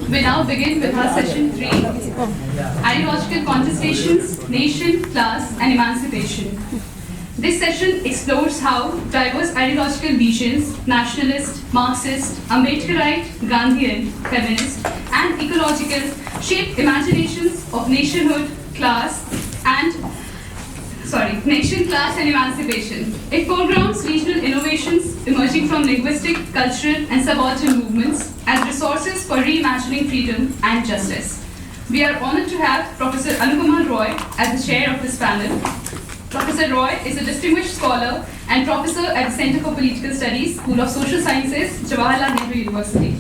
We now begin with our session 3, Ideological Contestations, Nation, Class and Emancipation. This session explores how diverse ideological visions, nationalist, Marxist, Ambedkarite, Gandhian, feminist and ecological, shape imaginations of nation, class and emancipation. It foregrounds regional innovations emerging from linguistic, cultural and subaltern movements as resources for reimagining freedom and justice. We are honored to have Professor Anupama Roy as the chair of this panel. Professor Roy is a distinguished scholar and professor at the Center for Political Studies, School of Social Sciences, Jawaharlal Nehru University.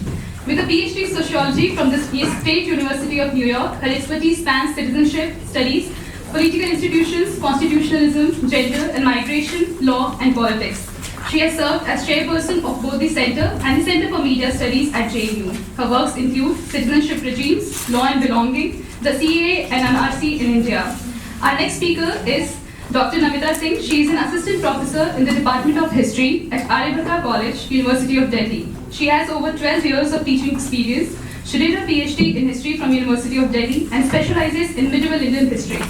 With a PhD in sociology from the State University of New York, her expertise spans citizenship studies, political institutions, constitutionalism, gender and migration, law and politics. She has served as chairperson of both the Center and the Center for Media Studies at JNU. Her works include citizenship regimes, law and belonging, the CAA and NRC in India. Our next speaker is Dr. Namita Singh. She is an assistant professor in the Department of History at Birha College, University of Delhi. She has over 12 years of teaching experience. She did her PhD in history from University of Delhi and specializes in medieval Indian history.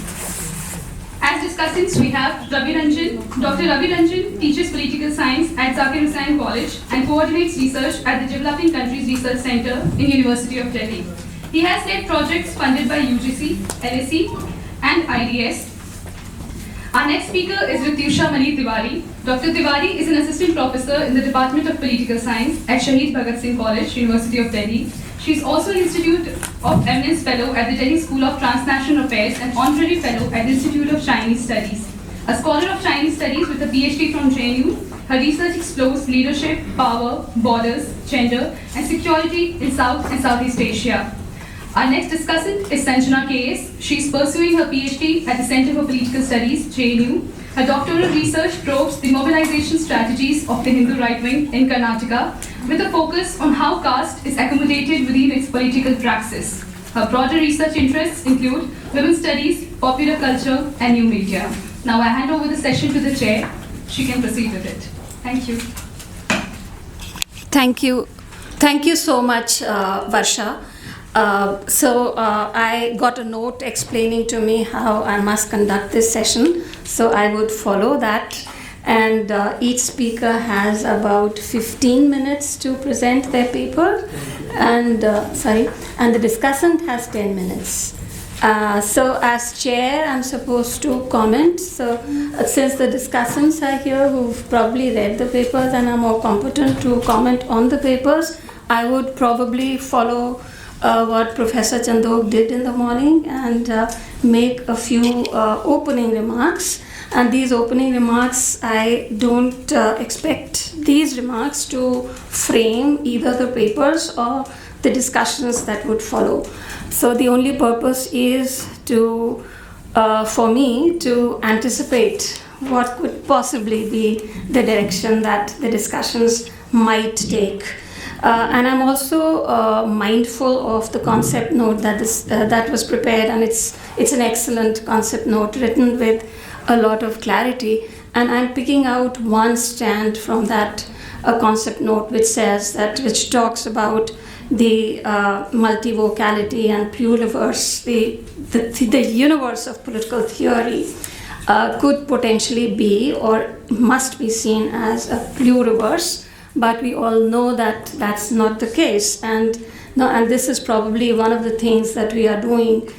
As discussants, we have Ravi Ranjan. Dr. Ravi Ranjan teaches political science at Zakir Hussain College and coordinates research at the Developing Countries Research Center in University of Delhi. He has led projects funded by UGC, LSE and IDS. Our next speaker is Rityusha Mani Tiwari. Dr. Tiwari is an assistant professor in the Department of Political Science at Shahid Bhagat Singh College, University of Delhi. She is also an Institute of Eminence Fellow at the Delhi School of Transnational Affairs and Honorary Fellow at the Institute of Chinese Studies. A scholar of Chinese Studies with a PhD from JNU, her research explores leadership, power, borders, gender, and security in South and Southeast Asia. Our next discussant is Sanjana K.S. She is pursuing her PhD at the Center for Political Studies, JNU. Her doctoral research probes the mobilization strategies of the Hindu right wing in Karnataka with a focus on how caste is accommodated within its political praxis. Her broader research interests include women's studies, popular culture, and new media. Now I hand over the session to the chair. She can proceed with it. Thank you. Thank you. Thank you so much, Varsha. I got a note explaining to me how I must conduct this session, so I would follow that. And each speaker has about 15 minutes to present their paper, and the discussant has 10 minutes. So as chair, I'm supposed to comment. So since the discussants are here who've probably read the papers and are more competent to comment on the papers, I would probably follow what Professor Chandok did in the morning and make a few opening remarks. And these opening remarks, I don't expect these remarks to frame either the papers or the discussions that would follow. So the only purpose is to, for me, to anticipate what could possibly be the direction that the discussions might take. And I'm also mindful of the concept note that was prepared, and it's an excellent concept note written with a lot of clarity. And I'm picking out one strand from that concept note which talks about the multivocality and pluriverse, the universe of political theory could potentially be or must be seen as a pluriverse. But we all know that that's not the case, and this is probably one of the things that we are doing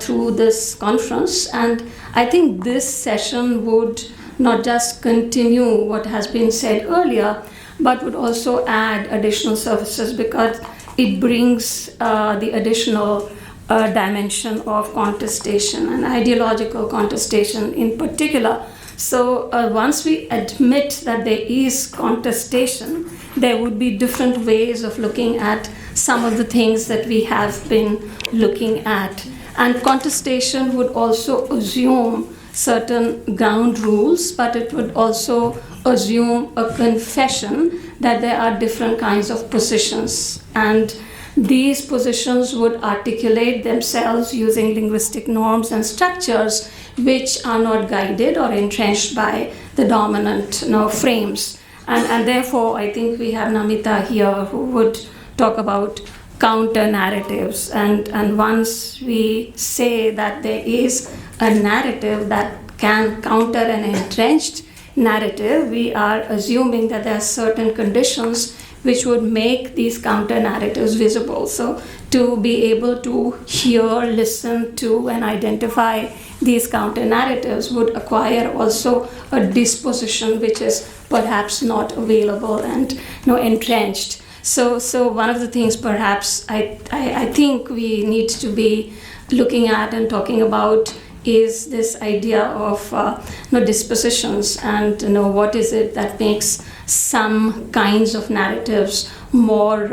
through this conference. And I think this session would not just continue what has been said earlier, but would also add additional services because it brings the additional dimension of contestation and ideological contestation in particular. So once we admit that there is contestation, there would be different ways of looking at some of the things that we have been looking at. And contestation would also assume certain ground rules, but it would also assume a confession that there are different kinds of positions. And these positions would articulate themselves using linguistic norms and structures which are not guided or entrenched by the dominant frames. And therefore, I think we have Namita here who would talk about counter narratives. And once we say that there is a narrative that can counter an entrenched narrative, we are assuming that there are certain conditions which would make these counter narratives visible. So to be able to hear, listen to, and identify these counter narratives would acquire also a disposition which is perhaps not available and entrenched. So one of the things perhaps I think we need to be looking at and talking about is this idea of dispositions, and what is it that makes some kinds of narratives more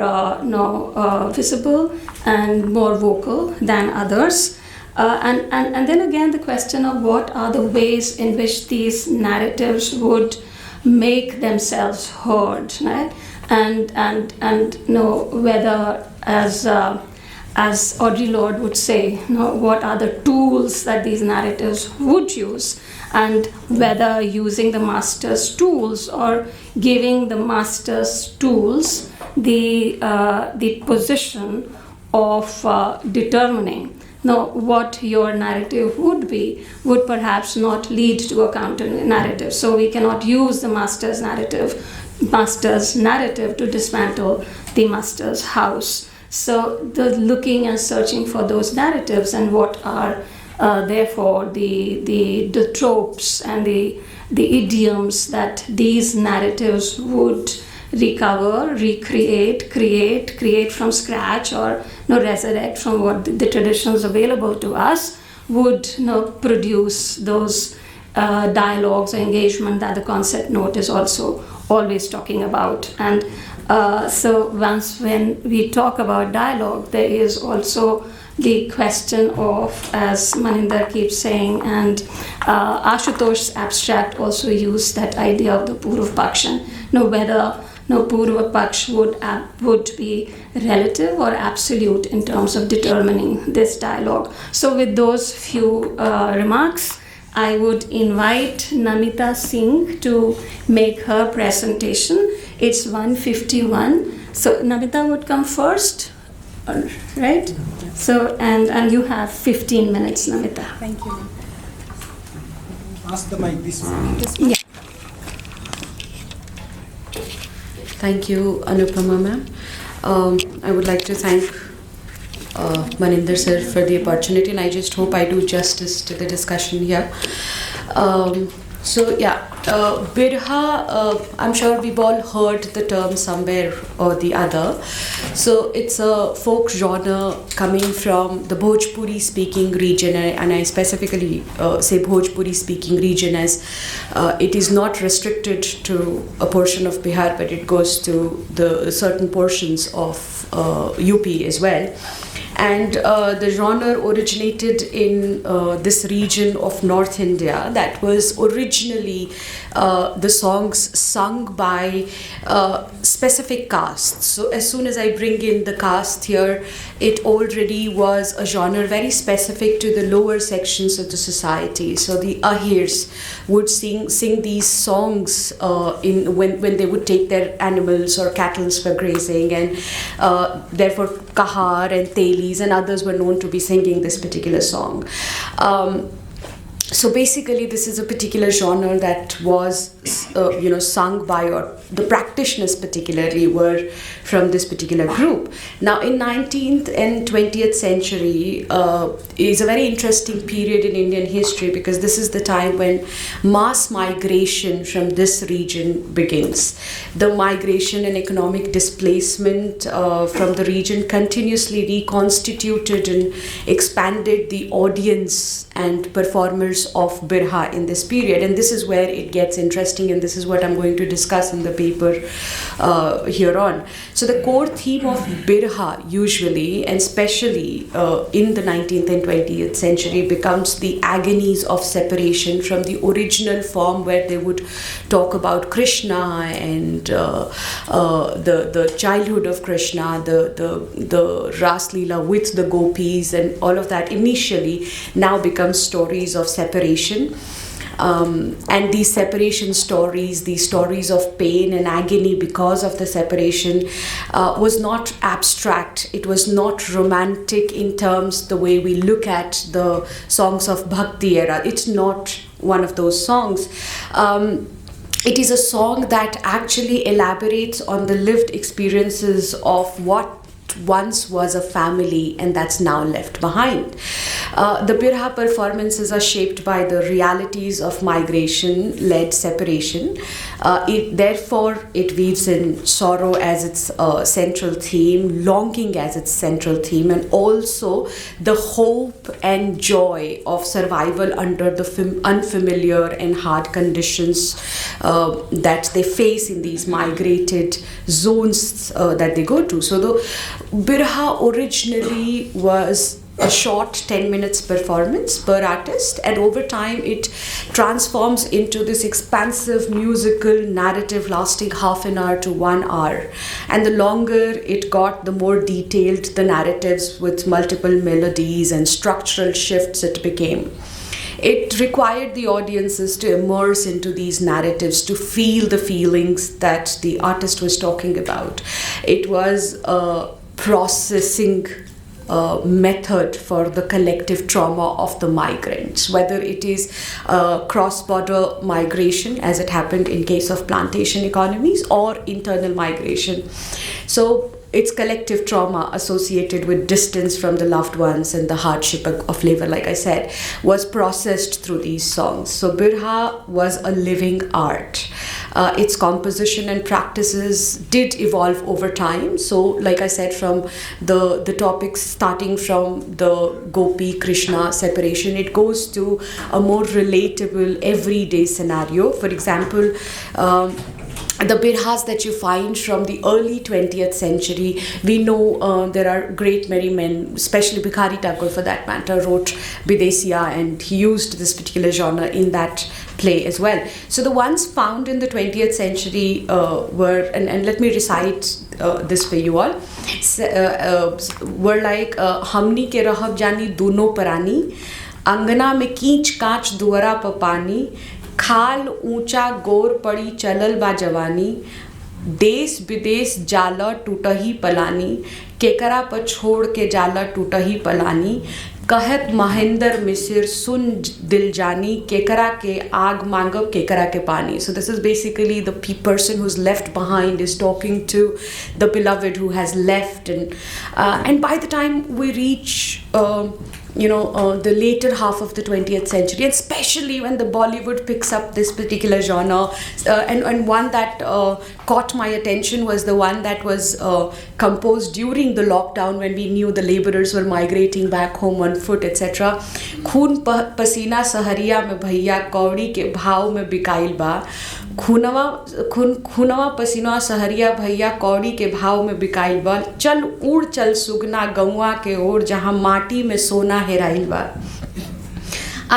visible and more vocal than others. And then again the question of what are the ways in which these narratives would make themselves heard, right? And whether as Audre Lorde would say, what are the tools that these narratives would use, and whether using the master's tools or giving the master's tools the position of determining what your narrative would be, would perhaps not lead to a counter narrative. So we cannot use the master's narrative to dismantle the master's house. So the looking and searching for those narratives, and what are therefore the tropes and the idioms that these narratives would recover, recreate, create from scratch, or resurrect from what the traditions available to us, would produce those dialogues or engagement that the concept note is also always talking about. And so once when we talk about dialogue, there is also the question of, as Maninder keeps saying, and Ashutosh's abstract also used that idea of the Purva Pakshan, whether Purva Paksh would be relative or absolute in terms of determining this dialogue. So with those few remarks, I would invite Namita Singh to make her presentation. It's 1:51. So Namita would come first, right? So and you have 15 minutes, Namita. Thank you. Ask the mic this way. Yeah. Thank you, Anupama ma'am. I would like to thank Maninder sir for the opportunity, and I just hope I do justice to the discussion here. Birha, I'm sure we've all heard the term somewhere or the other. So it's a folk genre coming from the Bhojpuri speaking region, and I specifically say Bhojpuri speaking region as it is not restricted to a portion of Bihar, but it goes to the certain portions of UP as well. And the genre originated in this region of North India that was originally the songs sung by specific castes. So as soon as I bring in the caste here, it already was a genre very specific to the lower sections of the society. So the Ahirs would sing these songs when they would take their animals or cattle for grazing, and therefore Kahar and Telis and others were known to be singing this particular song. So basically, this is a particular genre that was, sung by, or the practitioners particularly were from this particular group. Now, in 19th and 20th century is a very interesting period in Indian history, because this is the time when mass migration from this region begins. The migration and economic displacement from the region continuously reconstituted and expanded the audience and performers of Birha in this period. And this is where it gets interesting, and this is what I'm going to discuss in the paper here on. So the core theme of Birha usually, and especially in the 19th and 20th century, becomes the agonies of separation from the original form, where they would talk about Krishna and the childhood of Krishna, the Ras Leela with the gopis, and all of that initially now becomes stories of separation. And these separation stories, these stories of pain and agony because of the separation, was not abstract. It was not romantic in terms the way we look at the songs of Bhakti era. It's not one of those songs. It is a song that actually elaborates on the lived experiences of what once was a family and that's now left behind. The Birha performances are shaped by the realities of migration-led separation. Therefore, it weaves in sorrow as its central theme, longing as its central theme, and also the hope and joy of survival under the unfamiliar and hard conditions that they face in these migrated zones that they go to. So the Birha originally was a short 10 minutes performance per artist, and over time it transforms into this expansive musical narrative lasting half an hour to 1 hour. And the longer it got, the more detailed the narratives with multiple melodies and structural shifts it became. It required the audiences to immerse into these narratives, to feel the feelings that the artist was talking about. It was a processing method for the collective trauma of the migrants, whether it is cross-border migration, as it happened in case of plantation economies, or internal migration. So it's collective trauma associated with distance from the loved ones and the hardship of labor, like I said, was processed through these songs. So Birha was a living art. Its composition and practices did evolve over time. So, like I said, from the topics starting from the Gopi Krishna separation, it goes to a more relatable everyday scenario. For example, the birhas that you find from the early 20th century, we know there are great many men, especially Bhikhari Thakur for that matter, wrote Bidesiya, and he used this particular genre in that play as well. So the ones found in the 20th century were, and let me recite this for you all, were like Hamni ke rahab jani duno parani, Angana में कीच काच दुआरा प पानी, खाल ऊंचा गोर पड़ी चलल बा जवानी, देश विदेश जाला टूटही पलानी, केकरा पर छोड़ के जाला टूटही पलानी, कहत महेंद्र मिसिर सुन दिल जानी, केकरा के आग मांगब केकरा के पानी. So this is basically the person who's left behind is talking to the beloved who has left, and by the time we reach the later half of the 20th century, and especially when the Bollywood picks up this particular genre, and one that caught my attention was the one that was composed during the lockdown when we knew the laborers were migrating back home on foot, etc. खून पसीना सहरिया में भैया कौड़ी के भाव में बिकाइल बा, खूनवा पसीना सहरिया भैया कौड़ी के भाव में बिकाइल बा, चल उड़ चल सुगना गौवा के ओर जहाँ माटी में सोना हेराइल बा,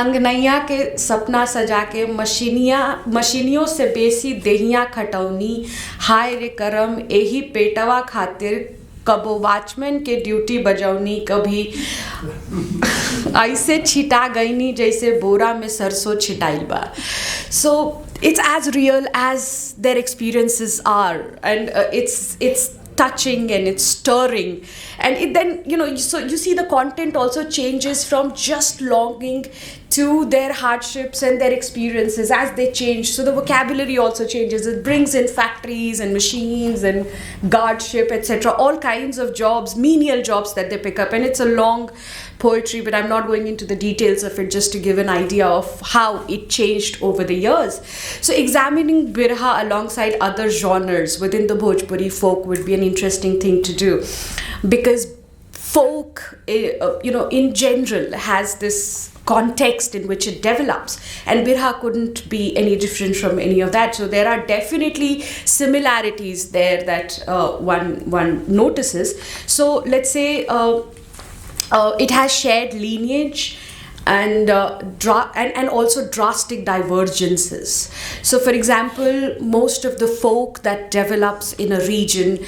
अंगनैया के सपना सजा के मशीनियों से बेसी देहिया खटौनी, हाय रे करम एही पेटवा खातिर कबो वॉचमैन के ड्यूटी बजौनी, कभी ऐसे छिटा गईनी जैसे बोरा में सरसों छिटाइल बा. So it's as real as their experiences are, and it's touching and it's stirring, and it then so you see the content also changes from just longing to their hardships and their experiences as they change. So the vocabulary also changes. It brings in factories and machines and guardship, etc., all kinds of jobs, menial jobs that they pick up, and it's a long poetry, but I'm not going into the details of it, just to give an idea of how it changed over the years. So examining Birha alongside other genres within the Bhojpuri folk would be an interesting thing to do, because folk in general has this context in which it develops, and Birha couldn't be any different from any of that. So there are definitely similarities there that one notices. So let's say it has shared lineage and also drastic divergences. So for example, most of the folk that develops in a region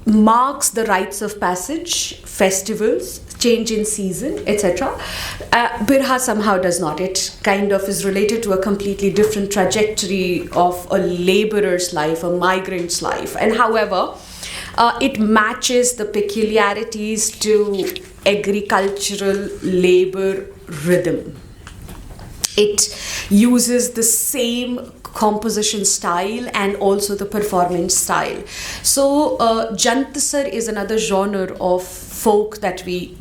marks the rites of passage, festivals, change in season, etc. Birha somehow does not. It kind of is related to a completely different trajectory of a laborer's life, a migrant's life. And however, it matches the peculiarities to agricultural labor rhythm. It uses the same composition style and also the performance style. So Jantasar is another genre of folk that we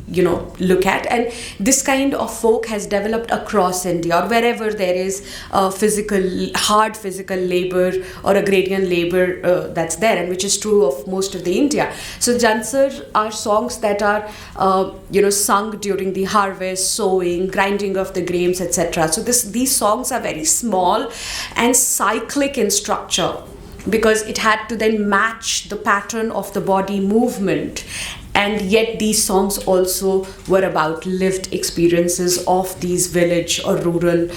look at, and this kind of folk has developed across India, or wherever there is hard physical labor or agrarian labor that's there, and which is true of most of the India. So Jantasar are songs that are sung during the harvest, sowing, grinding of the grains, etc. So these songs are very small and cyclic in structure, because it had to then match the pattern of the body movement. And yet these songs also were about lived experiences of these village or rural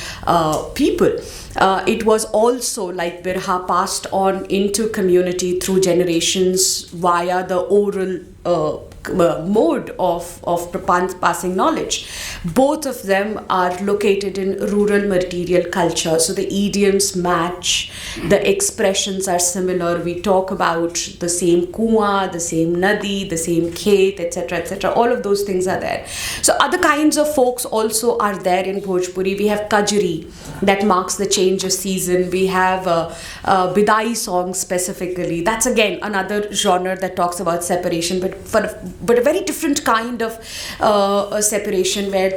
people. It was also, like Birha, passed on into community through generations via the oral mode of passing knowledge. Both of them are located in rural material culture, so the idioms match, the expressions are similar. We talk about the same kuwa, the same nadi, the same khet, etc., etc. All of those things are there. So other kinds of folks also are there in Bhojpuri. We have Kajri, that marks the change of season. We have Bidai songs specifically. That's again another genre that talks about separation, but a very different kind of separation, where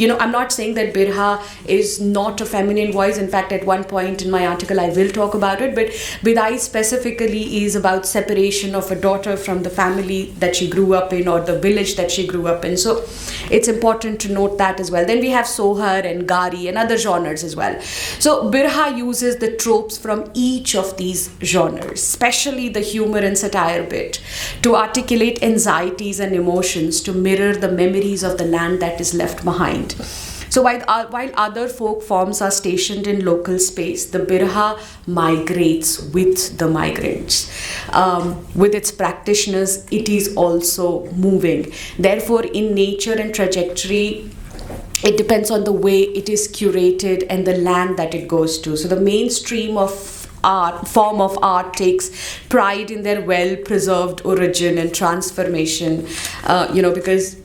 I'm not saying that Birha is not a feminine voice. In fact, at one point in my article, I will talk about it. But Bidai specifically is about separation of a daughter from the family that she grew up in, or the village that she grew up in. So it's important to note that as well. Then we have Sohar and Gari and other genres as well. So Birha uses the tropes from each of these genres, especially the humor and satire bit, to articulate anxieties and emotions, to mirror the memories of the land that is left behind. So while other folk forms are stationed in local space, the Birha migrates with the migrants. With its practitioners, it is also moving. Therefore, in nature and trajectory, it depends on the way it is curated and the land that it goes to. So the mainstream form of art takes pride in their well-preserved origin and transformation, because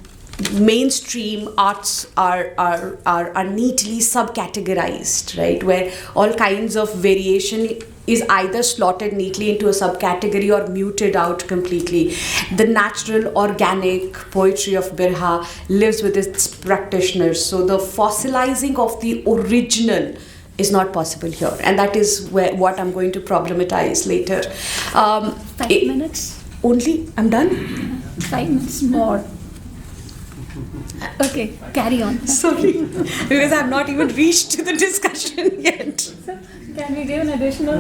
mainstream arts are neatly subcategorized, right, where all kinds of variation is either slotted neatly into a subcategory or muted out completely. The natural, organic poetry of Birha lives with its practitioners, so the fossilizing of the original is not possible here, and that is what I'm going to problematize later. 5 minutes? Only? I'm done? 5 minutes more. Okay, carry on. Sorry, because I've not even reached to the discussion yet. So, can we give an additional?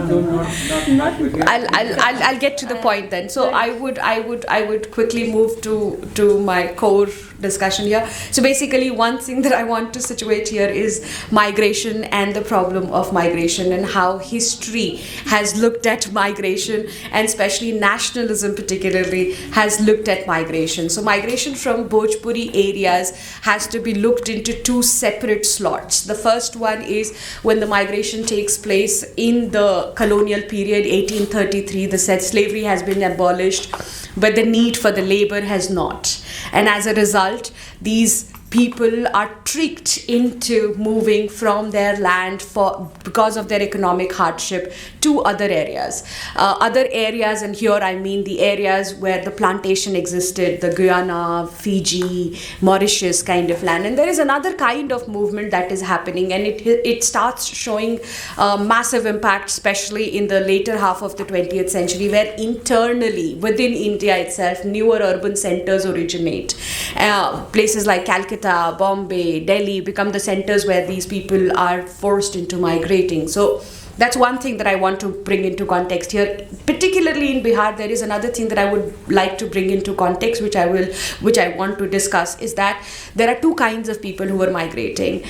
I'll get to the point then. So I would quickly move to my core discussion here. So basically, one thing that I want to situate here is migration and the problem of migration, and how history has looked at migration, and especially nationalism particularly has looked at migration. So migration from Bhojpuri areas has to be looked into two separate slots. The first one is when the migration takes place in the colonial period, 1833, the said slavery has been abolished, but the need for the labor has not. And as a result, these people are tricked into moving from their land because of their economic hardship to other areas. And here I mean the areas where the plantation existed, the Guyana, Fiji, Mauritius kind of land. And there is another kind of movement that is happening, and it starts showing massive impact, especially in the later half of the 20th century, where internally, within India itself, newer urban centers originate. Places like Calcutta, Bombay, Delhi become the centers where these people are forced into migrating. So that's one thing that I want to bring into context here. Particularly in Bihar, there is another thing that I would like to bring into context, which I want to discuss, is that there are two kinds of people who are migrating.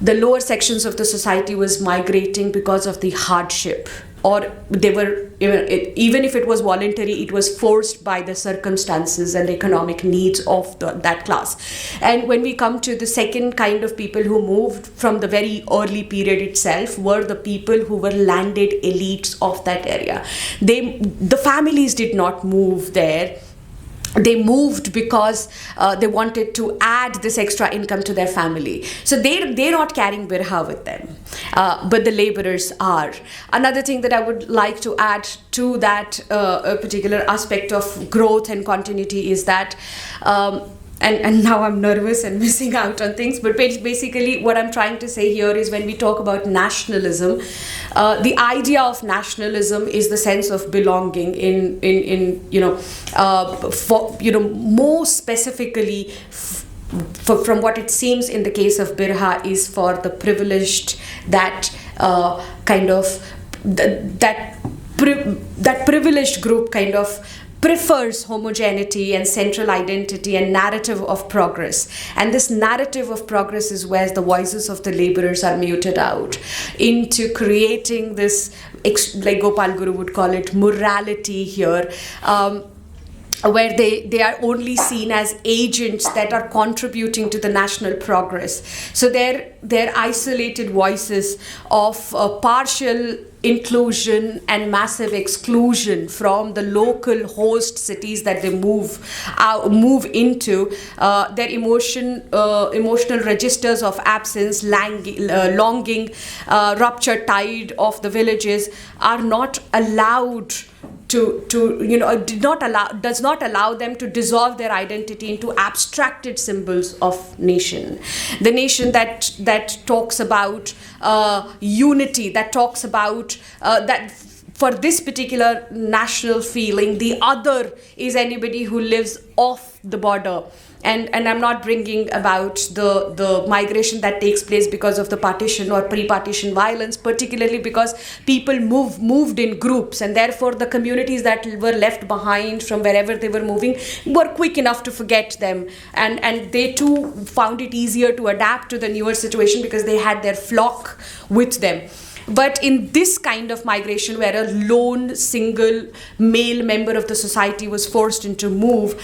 The lower sections of the society was migrating because of the hardship or they were, even if it was voluntary, it was forced by the circumstances and economic needs of that class. And when we come to the second kind of people who moved from the very early period itself, were the people who were landed elites of that area. The families did not move there. They moved because they wanted to add this extra income to their family. So they're not carrying Birha with them, but the laborers are. Another thing that I would like to add to that particular aspect of growth and continuity is that and now I'm nervous and missing out on things, but basically what I'm trying to say here is when we talk about nationalism, the idea of nationalism is the sense of belonging more specifically from what it seems in the case of Birha is for the privileged, that privileged group kind of prefers homogeneity and central identity and narrative of progress. And this narrative of progress is where the voices of the laborers are muted out into creating this, like Gopal Guru would call it, morality here, where they are only seen as agents that are contributing to the national progress. So they're isolated voices of partial inclusion and massive exclusion from the local host cities that they move into. Their emotional registers of absence, longing, ruptured tide of the villages are not allowed does not allow them to dissolve their identity into abstracted symbols of nation. The nation that talks about unity, that talks about that for this particular national feeling, the other is anybody who lives off the border. And I'm not bringing about the migration that takes place because of the partition or pre-partition violence, particularly because people moved in groups, and therefore the communities that were left behind from wherever they were moving were quick enough to forget them. And they too found it easier to adapt to the newer situation because they had their flock with them. But in this kind of migration, where a lone single male member of the society was forced into move,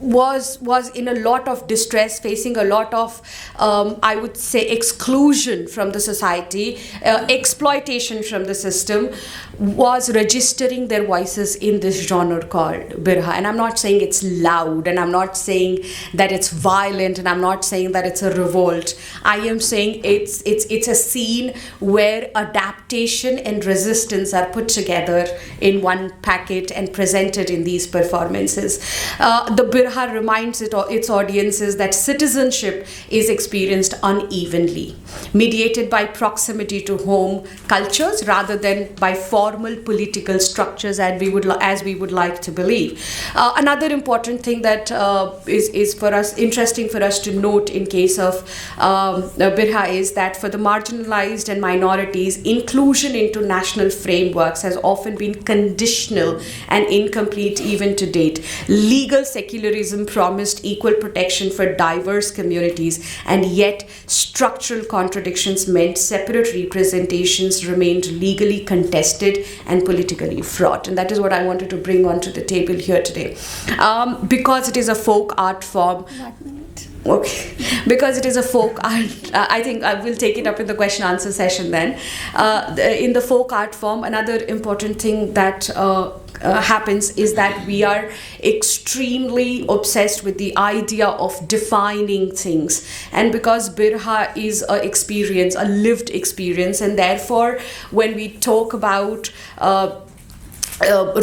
was in a lot of distress, facing a lot of, I would say, exclusion from the society, exploitation from the system, was registering their voices in this genre called Birha. And I'm not saying it's loud, and I'm not saying that it's violent, and I'm not saying that it's a revolt. I am saying it's a scene where adaptation and resistance are put together in one packet and presented in these performances. The Birha reminds its audiences that citizenship is experienced unevenly, mediated by proximity to home cultures rather than by formal political structures, as we would like to believe. Another important thing that is for us interesting for us to note in case of Birha is that for the marginalized and minorities, inclusion into national frameworks has often been conditional and incomplete even to date. Legal secularism promised equal protection for diverse communities, and yet structural contradictions meant separate representations remained legally contested and politically fraught. And that is what I wanted to bring onto the table here today. Because it is a folk art form. Okay, because it is a folk art, I think I will take it up in the question answer session then. In the folk art form, another important thing that happens is that we are extremely obsessed with the idea of defining things. And because Birha is a lived experience, and therefore when we talk about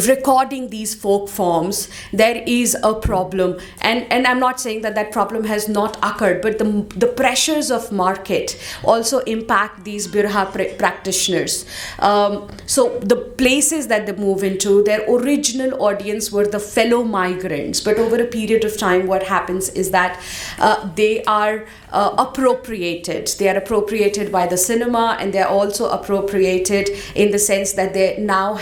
recording these folk forms, there is a problem, and I'm not saying that problem has not occurred, but the pressures of market also impact these Birha practitioners. So the places that they move into, their original audience were the fellow migrants, but over a period of time what happens is that they are appropriated. They are appropriated by the cinema, and they are also appropriated in the sense that they now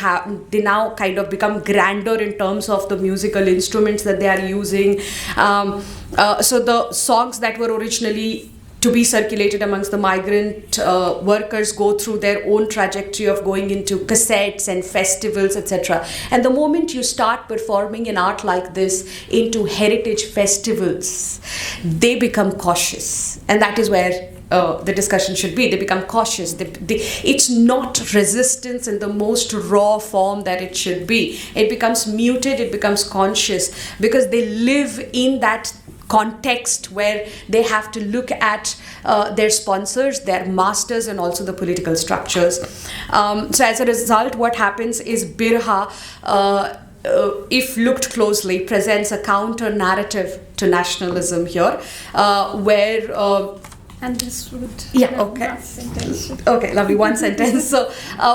kind of become grander in terms of the musical instruments that they are using. So the songs that were originally to be circulated amongst the migrant workers go through their own trajectory of going into cassettes and festivals, etc. And the moment you start performing an art like this into heritage festivals, they become cautious. And that is where the discussion should be. They become cautious. It's not resistance in the most raw form that it should be. It becomes muted, it becomes conscious, because they live in that context where they have to look at their sponsors, their masters, and also the political structures. So as a result, what happens is Birha, if looked closely, presents a counter narrative to nationalism here, where And this would... Yeah, okay. Okay, lovely. One sentence. So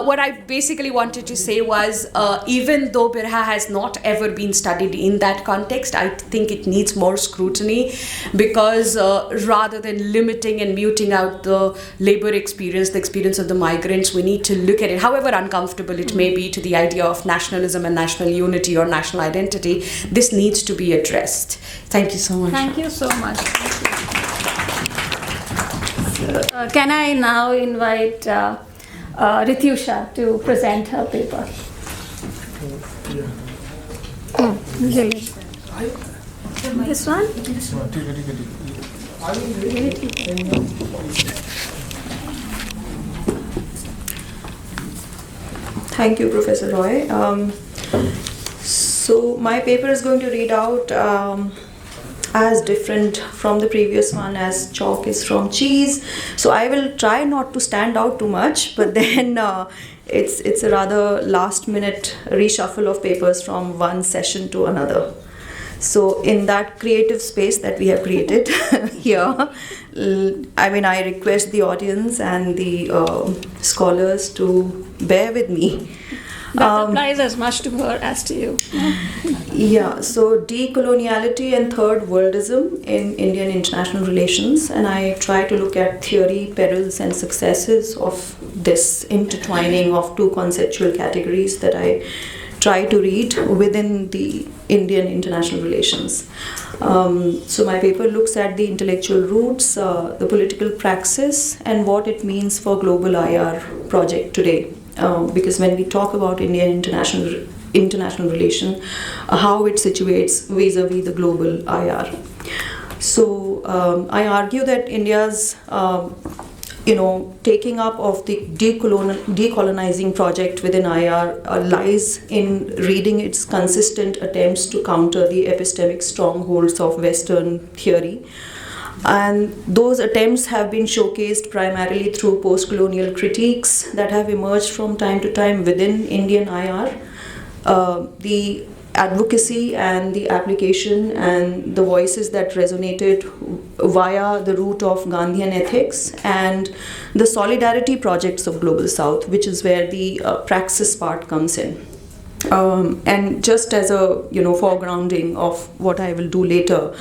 what I basically wanted to say was, even though Birha has not ever been studied in that context, I think it needs more scrutiny, because rather than limiting and muting out the labor experience, the experience of the migrants, we need to look at it, however uncomfortable it may be to the idea of nationalism and national unity or national identity. This needs to be addressed. Thank you so much. Thank you so much. Can I now invite Rityusha to present her paper? This one? Thank you, Professor Roy. So my paper is going to read out as different from the previous one as chalk is from cheese. So I will try not to stand out too much, but then it's a rather last minute reshuffle of papers from one session to another. So in that creative space that we have created here, I request the audience and the scholars to bear with me. That applies as much to her as to you. Yeah, so decoloniality and third worldism in Indian international relations, and I try to look at theory, perils and successes of this intertwining of two conceptual categories that I try to read within the Indian international relations. So my paper looks at the intellectual roots, the political praxis, and what it means for global IR project today. Because when we talk about Indian international relation, how it situates vis-a-vis the global IR. So I argue that India's taking up of the decolonizing project within IR lies in reading its consistent attempts to counter the epistemic strongholds of Western theory. And those attempts have been showcased primarily through post-colonial critiques that have emerged from time to time within Indian IR. The advocacy and the application and the voices that resonated via the route of Gandhian ethics and the solidarity projects of Global South, which is where the praxis part comes in. And just as a foregrounding of what I will do later,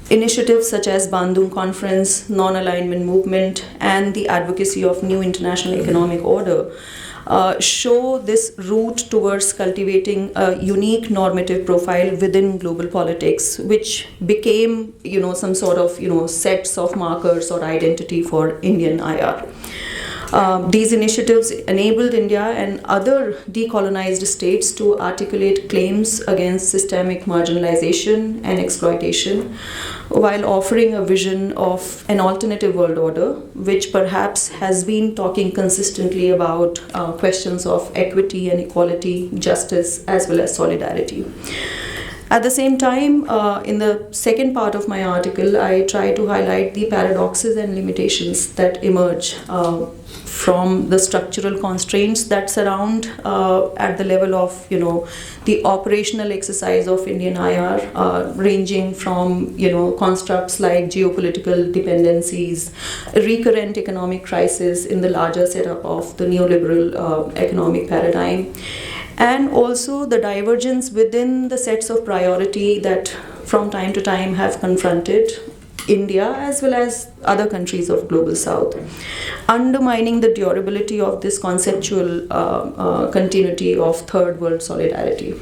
initiatives such as Bandung Conference, non-alignment movement, and the advocacy of new international economic order show this route towards cultivating a unique normative profile within global politics, which became some sort of sets of markers or identity for Indian IR. These initiatives enabled India and other decolonized states to articulate claims against systemic marginalization and exploitation, while offering a vision of an alternative world order, which perhaps has been talking consistently about questions of equity and equality, justice, as well as solidarity. At the same time, in the second part of my article, I try to highlight the paradoxes and limitations that emerge from the structural constraints that surround at the level of the operational exercise of Indian IR, ranging from constructs like geopolitical dependencies, recurrent economic crisis in the larger setup of the neoliberal economic paradigm, and also the divergence within the sets of priority that from time to time have confronted India as well as other countries of Global South, undermining the durability of this conceptual continuity of third world solidarity.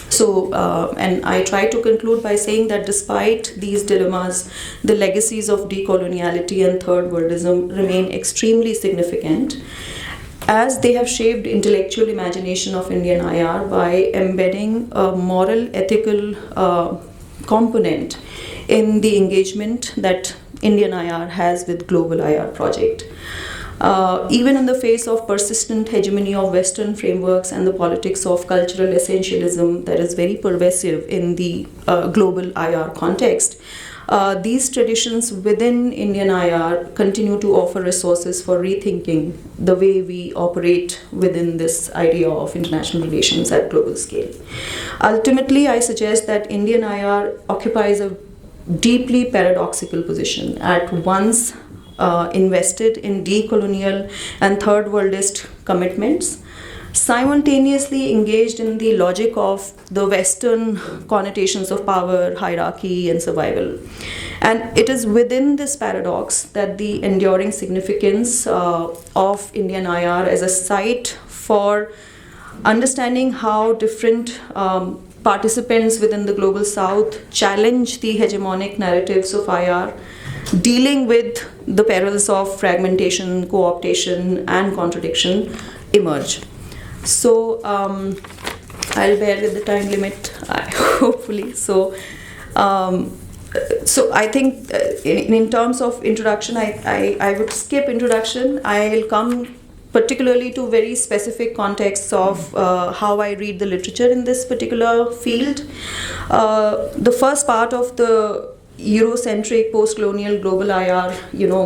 So, and I try to conclude by saying that despite these dilemmas, the legacies of decoloniality and third worldism remain extremely significant, as they have shaped intellectual imagination of Indian IR by embedding a moral, ethical component in the engagement that Indian IR has with global IR project. Even in the face of persistent hegemony of Western frameworks and the politics of cultural essentialism that is very pervasive in the global IR context, these traditions within Indian IR continue to offer resources for rethinking the way we operate within this idea of international relations at global scale. Ultimately, I suggest that Indian IR occupies a deeply paradoxical position, at once invested in decolonial and third worldist commitments, simultaneously engaged in the logic of the Western connotations of power, hierarchy, and survival. And it is within this paradox that the enduring significance of Indian IR as a site for understanding how different participants within the global South challenge the hegemonic narratives of IR, dealing with the perils of fragmentation, co-optation, and contradiction emerge. So I'll bear with the time limit, hopefully. So I think in terms of introduction, I would skip introduction. I'll come particularly to very specific contexts of how I read the literature in this particular field. The first part of the Eurocentric, post-colonial, global IR,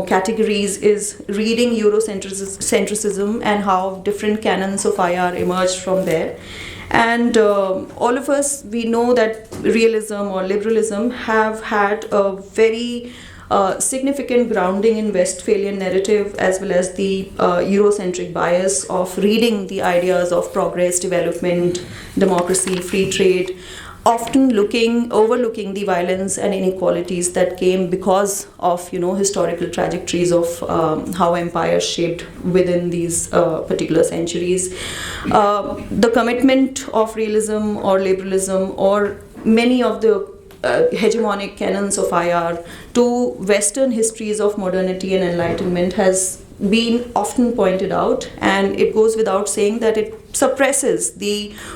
categories is reading Eurocentrism and how different canons of IR emerged from there. And all of us, we know that realism or liberalism have had a very significant grounding in Westphalian narrative, as well as the Eurocentric bias of reading the ideas of progress, development, democracy, free trade, often overlooking the violence and inequalities that came because of historical trajectories of how empires shaped within these particular centuries. The commitment of realism or liberalism or many of the hegemonic canons of IR to Western histories of modernity and enlightenment has been often pointed out, and it goes without saying that it suppresses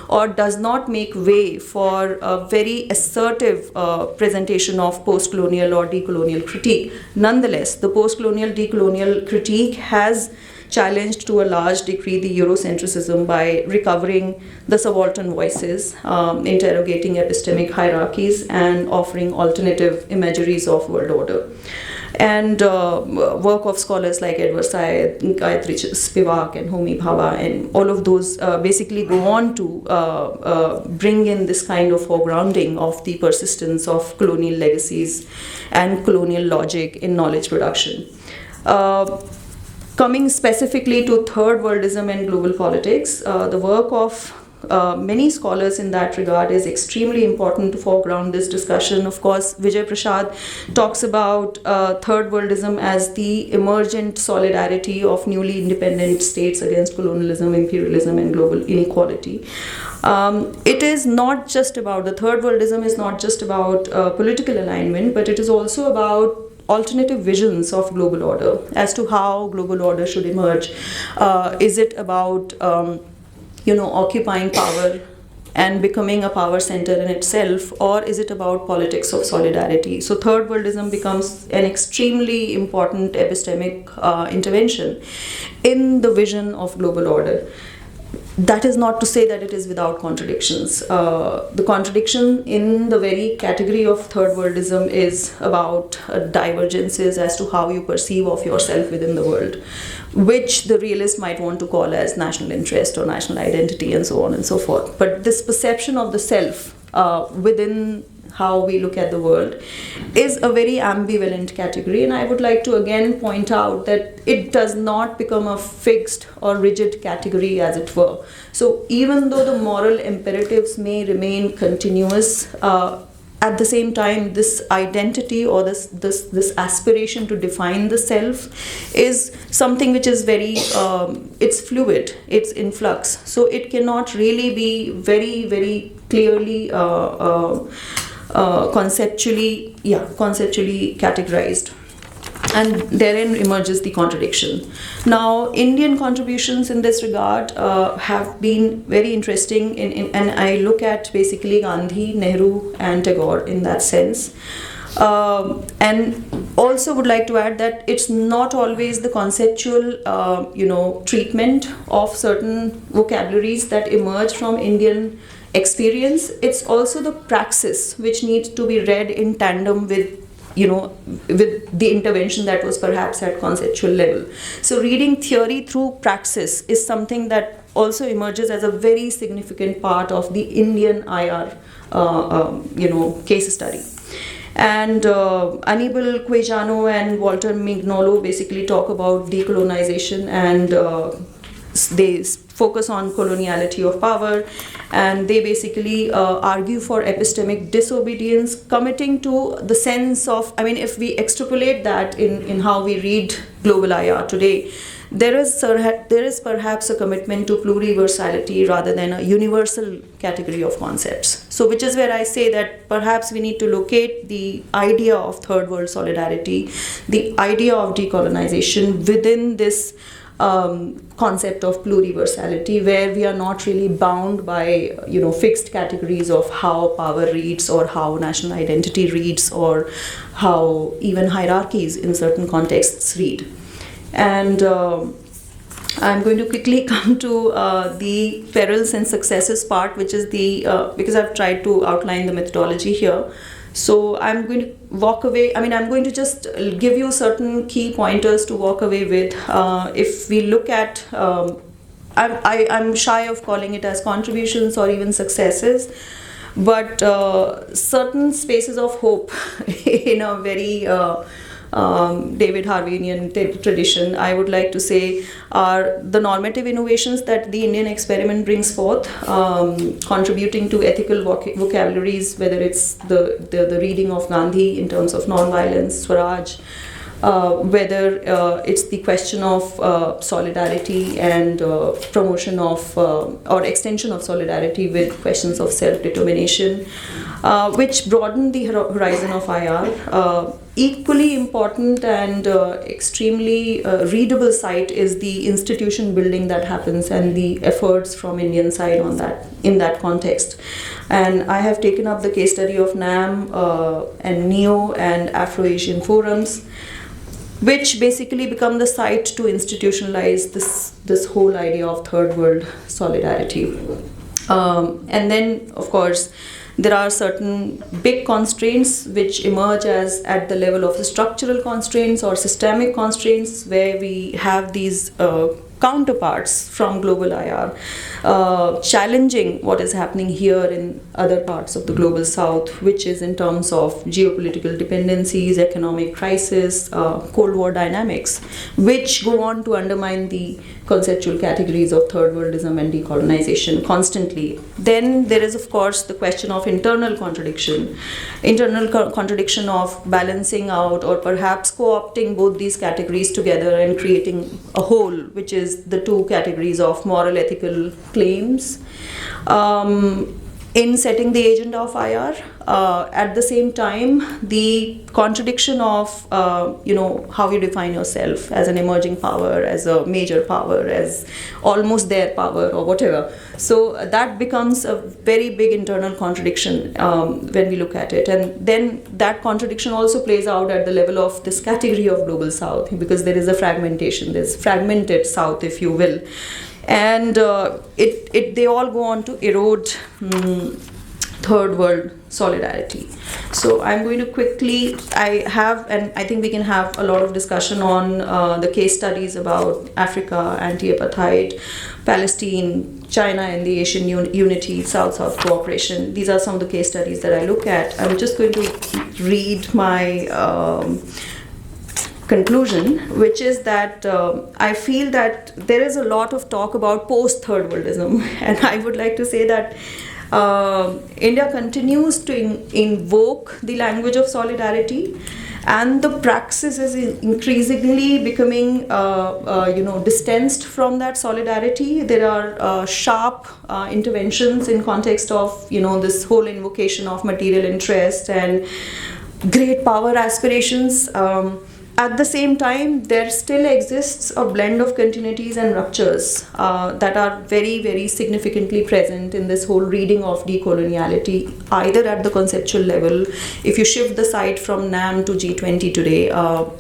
or does not make way for a very assertive presentation of post-colonial or decolonial critique. Nonetheless, the post-colonial decolonial critique has challenged to a large degree the Eurocentrism by recovering the subaltern voices, interrogating epistemic hierarchies, and offering alternative imageries of world order. And work of scholars like Edward Said, Gayatri Spivak, and Homi Bhabha, and all of those basically go on to bring in this kind of foregrounding of the persistence of colonial legacies and colonial logic in knowledge production. Coming specifically to third worldism and global politics, the work of many scholars in that regard is extremely important to foreground this discussion. Of course, Vijay Prashad talks about third worldism as the emergent solidarity of newly independent states against colonialism, imperialism, and global inequality. It is not just about, the third worldism is not just about political alignment, but it is also about alternative visions of global order as to how global order should emerge. Is it about occupying power and becoming a power center in itself, or is it about politics of solidarity? So third worldism becomes an extremely important epistemic intervention in the vision of global order. That is not to say that it is without contradictions. The contradiction in the very category of third worldism is about divergences as to how you perceive of yourself within the world, which the realist might want to call as national interest or national identity and so on and so forth. But this perception of the self within how we look at the world is a very ambivalent category, and I would like to again point out that it does not become a fixed or rigid category, as it were. So even though the moral imperatives may remain continuous, at the same time, this identity or this aspiration to define the self is something which is very, it's fluid, it's in flux. So it cannot really be very, very clearly conceptually categorized. And therein emerges the contradiction. Now, Indian contributions in this regard have been very interesting, and I look at basically Gandhi, Nehru, and Tagore in that sense. And also would like to add that it's not always the conceptual, treatment of certain vocabularies that emerge from Indian experience. It's also the praxis which needs to be read in tandem with the intervention that was perhaps at conceptual level. So reading theory through praxis is something that also emerges as a very significant part of the Indian IR, case study. And Anibal Quijano and Walter Mignolo basically talk about decolonization, and they focus on coloniality of power, and they basically argue for epistemic disobedience, committing to the sense of, if we extrapolate that in how we read global IR today, there is perhaps a commitment to pluriversality rather than a universal category of concepts. So which is where I say that perhaps we need to locate the idea of third world solidarity, the idea of decolonization within this concept of pluriversality, where we are not really bound by fixed categories of how power reads, or how national identity reads, or how even hierarchies in certain contexts read. And I'm going to quickly come to the perils and successes part, which is because I've tried to outline the methodology here. So I'm going to walk away. I'm going to just give you certain key pointers to walk away with. If we look at, I'm shy of calling it as contributions or even successes, but certain spaces of hope in a very David Harvinian tradition, I would like to say, are the normative innovations that the Indian experiment brings forth, contributing to ethical vocabularies, whether it's the reading of Gandhi in terms of non-violence, Swaraj, whether it's the question of solidarity and promotion of or extension of solidarity with questions of self-determination, which broaden the horizon of IR. Equally important and extremely readable site is the institution building that happens and the efforts from Indian side on that in that context. And I have taken up the case study of NAM and NEO and Afro-Asian forums, which basically become the site to institutionalize this whole idea of third world solidarity. And then, of course, there are certain big constraints which emerge as at the level of the structural constraints or systemic constraints, where we have these counterparts from global IR challenging what is happening here in other parts of the global south, which is in terms of geopolitical dependencies, economic crisis, Cold War dynamics, which go on to undermine the conceptual categories of third worldism and decolonization constantly. Then there is, of course, the question of internal contradiction of balancing out or perhaps co-opting both these categories together and creating a whole, which is the two categories of moral ethical claims in setting the agenda of IR. At the same time, the contradiction of how you define yourself as an emerging power, as a major power, as almost their power or whatever. So that becomes a very big internal contradiction when we look at it. And then that contradiction also plays out at the level of this category of global south, because there is a fragmentation, there's fragmented south, if you will. And they all go on to erode third world solidarity. So I'm going to quickly, and I think we can have a lot of discussion on the case studies about Africa, anti-apartheid, Palestine, China and the Asian unity, South-South cooperation. These are some of the case studies that I look at. I'm just going to read my conclusion, which is that I feel that there is a lot of talk about post-third worldism, and I would like to say that India continues to invoke the language of solidarity, and the praxis is increasingly becoming distanced from that solidarity. There are sharp interventions in context of this whole invocation of material interest and great power aspirations. At the same time, there still exists a blend of continuities and ruptures that are very, very significantly present in this whole reading of decoloniality, either at the conceptual level. If you shift the sight from NAM to G20 today,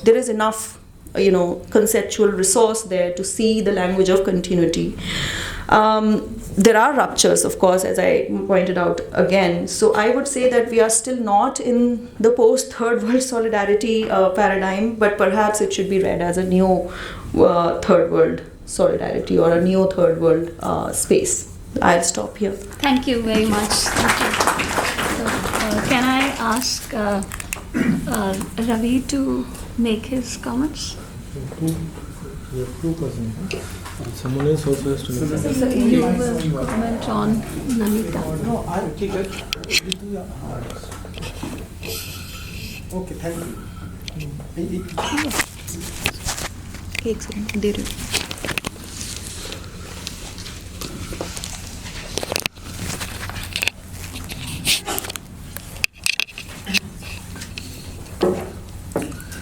there is enough conceptual resource there to see the language of continuity. There are ruptures, of course, as I pointed out again. So I would say that we are still not in the post-third world solidarity paradigm, but perhaps it should be read as a new third world solidarity or a new third world space. I'll stop here. Thank you very much. Thank you. So, can I ask Ravi to make his comments? We have two persons. Someone else also has to make a So you will comment on Namita. No, I'll take it. Okay, thank you. एक second दे रही हूँ.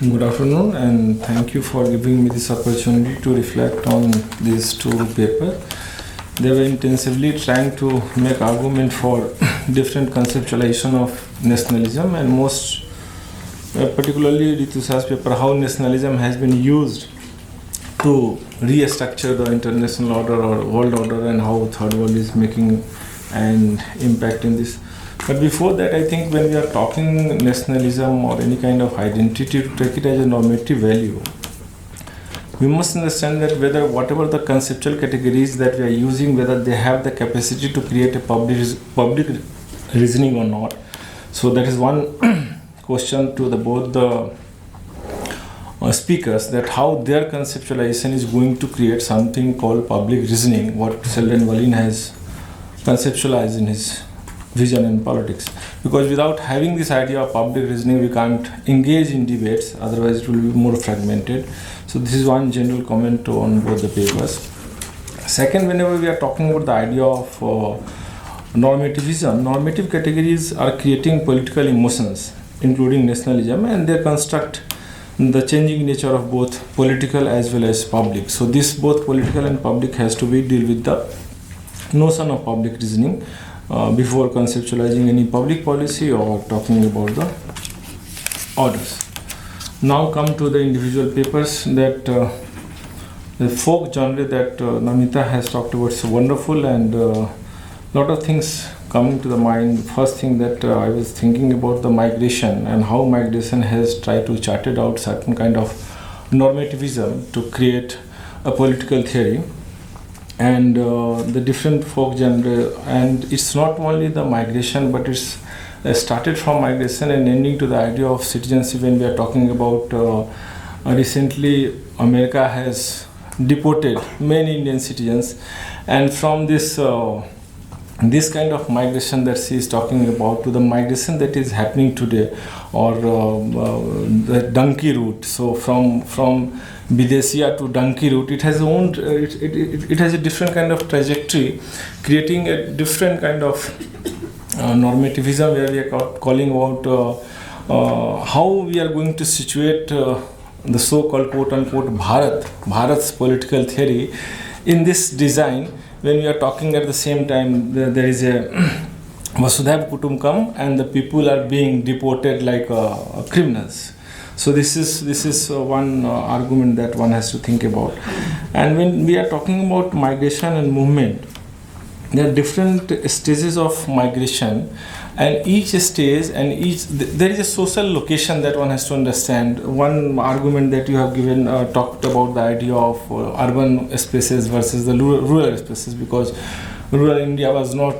Good afternoon, and thank you for giving me this opportunity to reflect on these two papers. They were intensively trying to make argument for different conceptualization of nationalism, and most particularly Ritusa's paper, how nationalism has been used to restructure the international order or world order, and how third world is making an impact in this. But before that, I think when we are talking nationalism or any kind of identity, to take it as a normative value, we must understand that whether whatever the conceptual categories that we are using, whether they have the capacity to create a public reasoning or not. So that is one question to both the speakers, that how their conceptualization is going to create something called public reasoning, what Sheldon Wallin has conceptualized in his vision in politics. Because without having this idea of public reasoning, we can't engage in debates, otherwise it will be more fragmented. So this is one general comment on both the papers. Second, whenever we are talking about the idea of normativism, normative categories are creating political emotions, including nationalism, and they construct the changing nature of both political as well as public. So this both political and public has to be deal with the notion of public reasoning before conceptualizing any public policy or talking about the orders. Now come to the individual papers. That the folk genre that Namita has talked about is wonderful, and lot of things coming to the mind. First thing that I was thinking about the migration, and how migration has tried to charted out certain kind of normativism to create a political theory. And the different folk genre, and it's not only the migration, but it's started from migration and ending to the idea of citizenship. When we are talking about recently America has deported many Indian citizens, and from this this kind of migration that she is talking about to the migration that is happening today, or the donkey route. So from Videsia to donkey route, it has owned it has a different kind of trajectory, creating a different kind of normativism, where we are calling about how we are going to situate the so-called quote-unquote Bharat's political theory in this design, when we are talking at the same time there is a Vasudhaiva Kutumbakam and the people are being deported like criminals. So this is one argument that one has to think about. And when we are talking about migration and movement, there are different stages of migration, and each stage and there is a social location that one has to understand. One argument that you have given talked about the idea of urban spaces versus the rural spaces, because rural India was not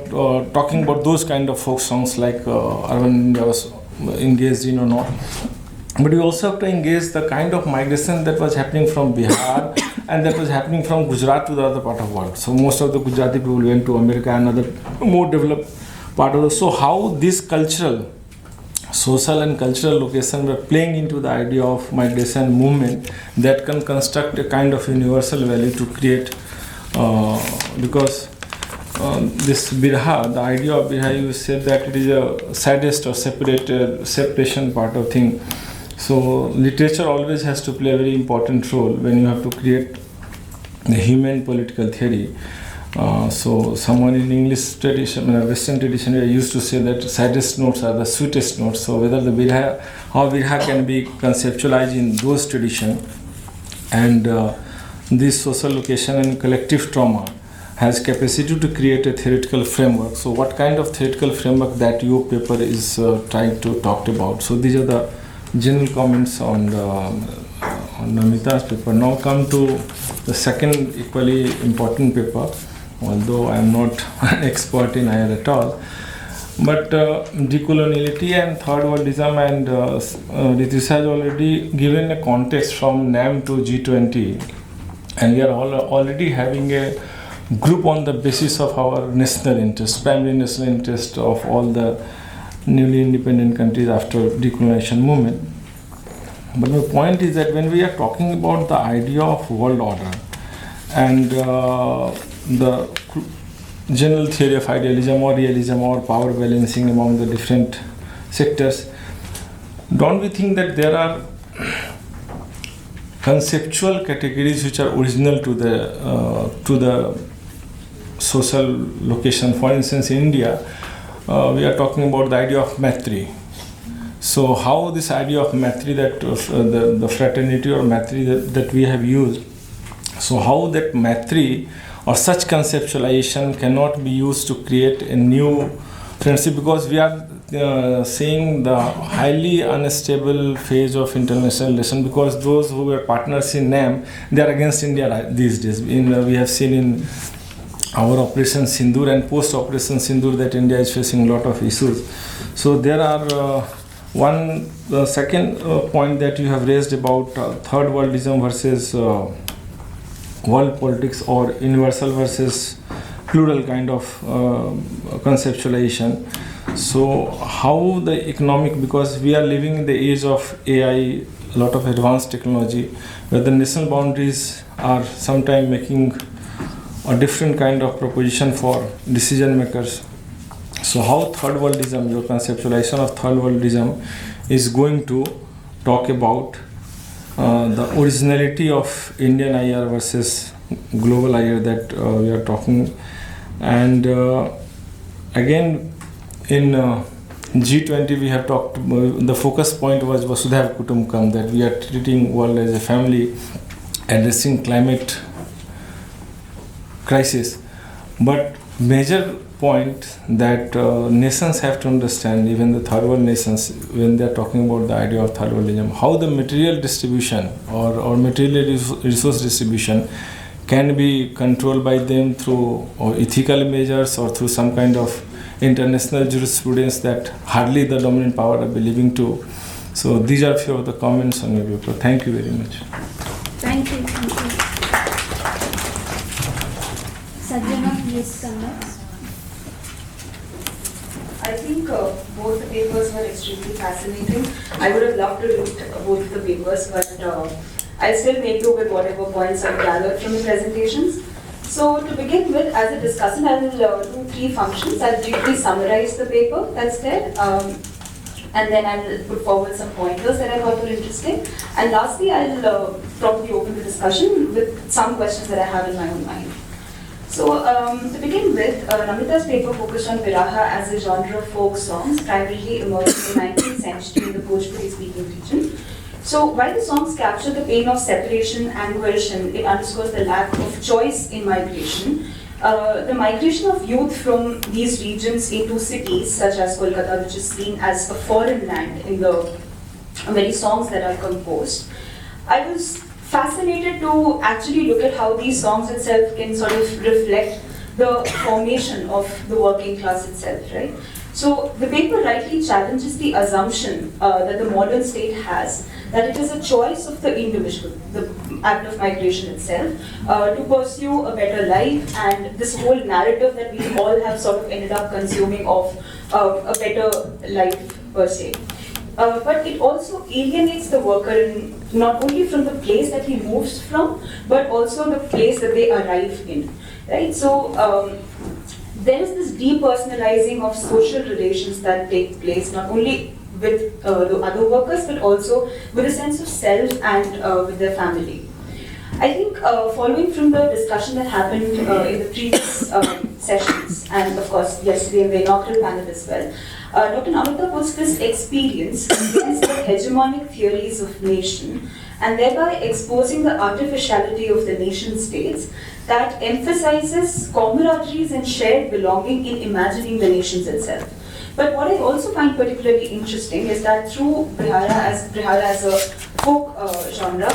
talking about those kind of folk songs like urban India was engaged in or not. But we also have to engage the kind of migration that was happening from Bihar and that was happening from Gujarat to the other part of the world. So most of the Gujarati people went to America and other more developed part of the. So how this cultural social and cultural location were playing into the idea of migration movement that can construct a kind of universal value to create, because this Birha, the idea of Birha, you said that it is a saddest or separation part of thing. So literature always has to play a very important role when you have to create the human political theory. So someone in English tradition, Western tradition, we used to say that saddest notes are the sweetest notes. So whether the Birha, how Birha can be conceptualized in those traditions, and this social location and collective trauma has capacity to create a theoretical framework. So what kind of theoretical framework that your paper is trying to talk about? So these are the general comments on Namita's paper. Now come to the second equally important paper, although I am not an expert in IR at all. But decoloniality and third worldism, and Ritis has already given a context from NAM to G20, and we are already having a group on the basis of our national interest, primary national interest of all the newly independent countries after decolonization movement. But my point is that when we are talking about the idea of world order and the general theory of idealism or realism or power balancing among the different sectors, don't we think that there are conceptual categories which are original to the social location? For instance, in India, we are talking about the idea of Maitri. So how this idea of Maitri, that the fraternity or Maitri that we have used, so how that Maitri or such conceptualization cannot be used to create a new friendship, because we are seeing the highly unstable phase of international relations, because those who were partners in NAM, they are against India these days. We have seen in our Operation Sindoor and post-Operation Sindoor that India is facing a lot of issues. So there are the second point that you have raised about third worldism versus world politics, or universal versus plural kind of conceptualization. So how the economic, because we are living in the age of AI, a lot of advanced technology, where the national boundaries are sometimes making a different kind of proposition for decision makers. So how third worldism, your conceptualization of third worldism, is going to talk about the originality of Indian IR versus global IR that we are talking. And again, in G20 we have talked, the focus point was Vasudhaiva Kutumbakam, that we are treating world as a family, addressing climate crisis. But major point that nations have to understand, even the third world nations, when they are talking about the idea of third worldism, how the material distribution or material resource distribution can be controlled by them through or ethical measures or through some kind of international jurisprudence that hardly the dominant power are believing to. So these are a few of the comments on your paper. Thank you very much. Thank you. Sajjana, please come next. I think both the papers were extremely fascinating. I would have loved to read both the papers, but I'll still make do with whatever points I've gathered from the presentations. So to begin with, as a discussant, I will do three functions. I'll briefly summarize the paper that's there, and then I'll put forward some pointers that I thought were interesting. And lastly, I'll probably open the discussion with some questions that I have in my own mind. So to begin with, Namita's paper focused on Birha as a genre of folk songs, primarily emerging in the 19th century in the Bhojpuri-speaking region. So while the songs capture the pain of separation and coercion, it underscores the lack of choice in migration. The migration of youth from these regions into cities, such as Kolkata, which is seen as a foreign land in the very songs that are composed. I was fascinated to actually look at how these songs itself can sort of reflect the formation of the working class itself, right? So the paper rightly challenges the assumption that the modern state has, that it is a choice of the individual, the act of migration itself, to pursue a better life, and this whole narrative that we all have sort of ended up consuming of a better life per se. but it also alienates the worker not only from the place that he moves from, but also the place that they arrive in, right? So there is this depersonalizing of social relations that take place, not only with the other workers, but also with a sense of self and with their family. I think following from the discussion that happened in the previous sessions, and of course yesterday in the inaugural panel as well, Dr. Namita puts this experience against the hegemonic theories of nation, and thereby exposing the artificiality of the nation states that emphasizes camaraderies and shared belonging in imagining the nations itself. But what I also find particularly interesting is that through Birha as a folk genre,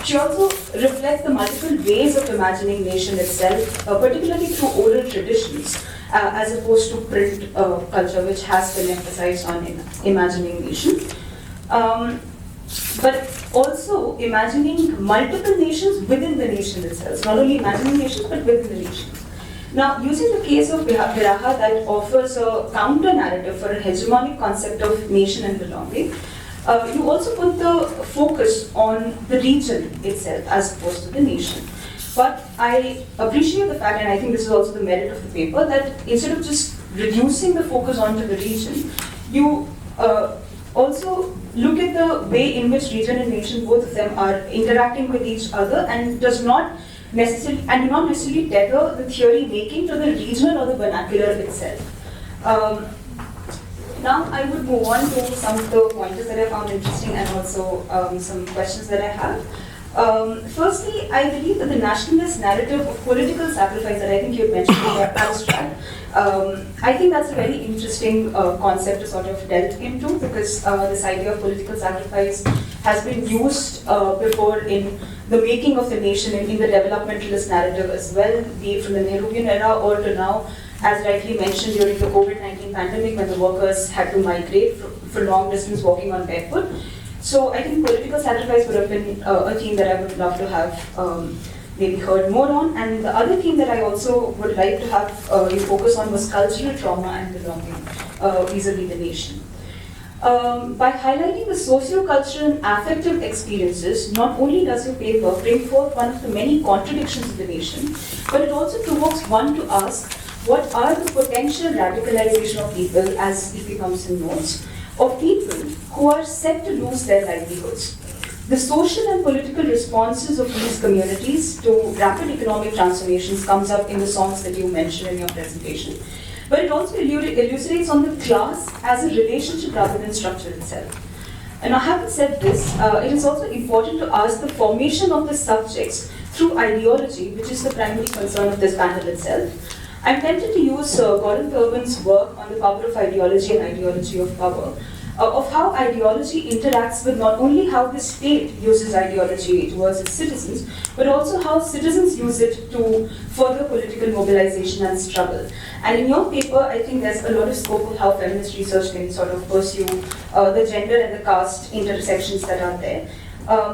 she also reflects the multiple ways of imagining nation itself, particularly through oral traditions, as opposed to print culture, which has been emphasized on imagining nation. But also imagining multiple nations within the nation itself, not only imagining nations, but within the nation. Now, using the case of Birha that offers a counter-narrative for a hegemonic concept of nation and belonging, you also put the focus on the region itself as opposed to the nation. But I appreciate the fact, and I think this is also the merit of the paper, that instead of just reducing the focus onto the region, you also look at the way in which region and nation, both of them, are interacting with each other, and do not necessarily tether the theory making to the regional or the vernacular itself. Now I would move on to some of the pointers that I found interesting and also some questions that I have. Firstly, I believe that the nationalist narrative of political sacrifice that I think you had mentioned in your abstract, I think that's a very interesting concept to sort of delve into, because this idea of political sacrifice has been used before in the making of the nation in the developmentalist narrative as well, be it from the Nehruvian era or to now, as rightly mentioned during the COVID-19 pandemic, when the workers had to migrate for long distance walking on barefoot. So I think political sacrifice would have been a theme that I would love to have maybe heard more on. And the other theme that I also would like to have you focus on was cultural trauma and belonging vis-a-vis the nation. By highlighting the socio-cultural and affective experiences, not only does your paper bring forth one of the many contradictions of the nation, but it also provokes one to ask, what are the potential radicalization of people, as it becomes in notes, of people who are set to lose their livelihoods? The social and political responses of these communities to rapid economic transformations comes up in the songs that you mentioned in your presentation. But it also elucidates on the class as a relationship rather than structure itself. And having said this, it is also important to ask the formation of the subjects through ideology, which is the primary concern of this panel itself. I'm tempted to use Gordon Thurman's work on the power of ideology and ideology of power, of how ideology interacts with not only how the state uses ideology towards its citizens, but also how citizens use it to further political mobilization and struggle. And in your paper, I think there's a lot of scope of how feminist research can sort of pursue the gender and the caste intersections that are there.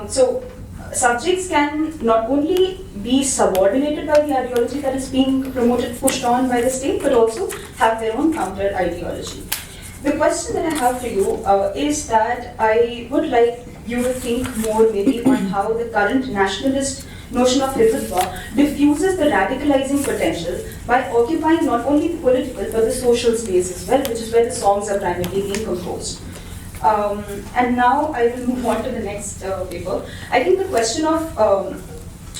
So subjects can not only be subordinated by the ideology that is being promoted, pushed on by the state, but also have their own counter ideology. The question that I have for you is that I would like you to think more maybe on how the current nationalist notion of Hizbullah diffuses the radicalizing potential by occupying not only the political but the social space as well, which is where the songs are primarily being composed. And now I will move on to the next paper. I think the question of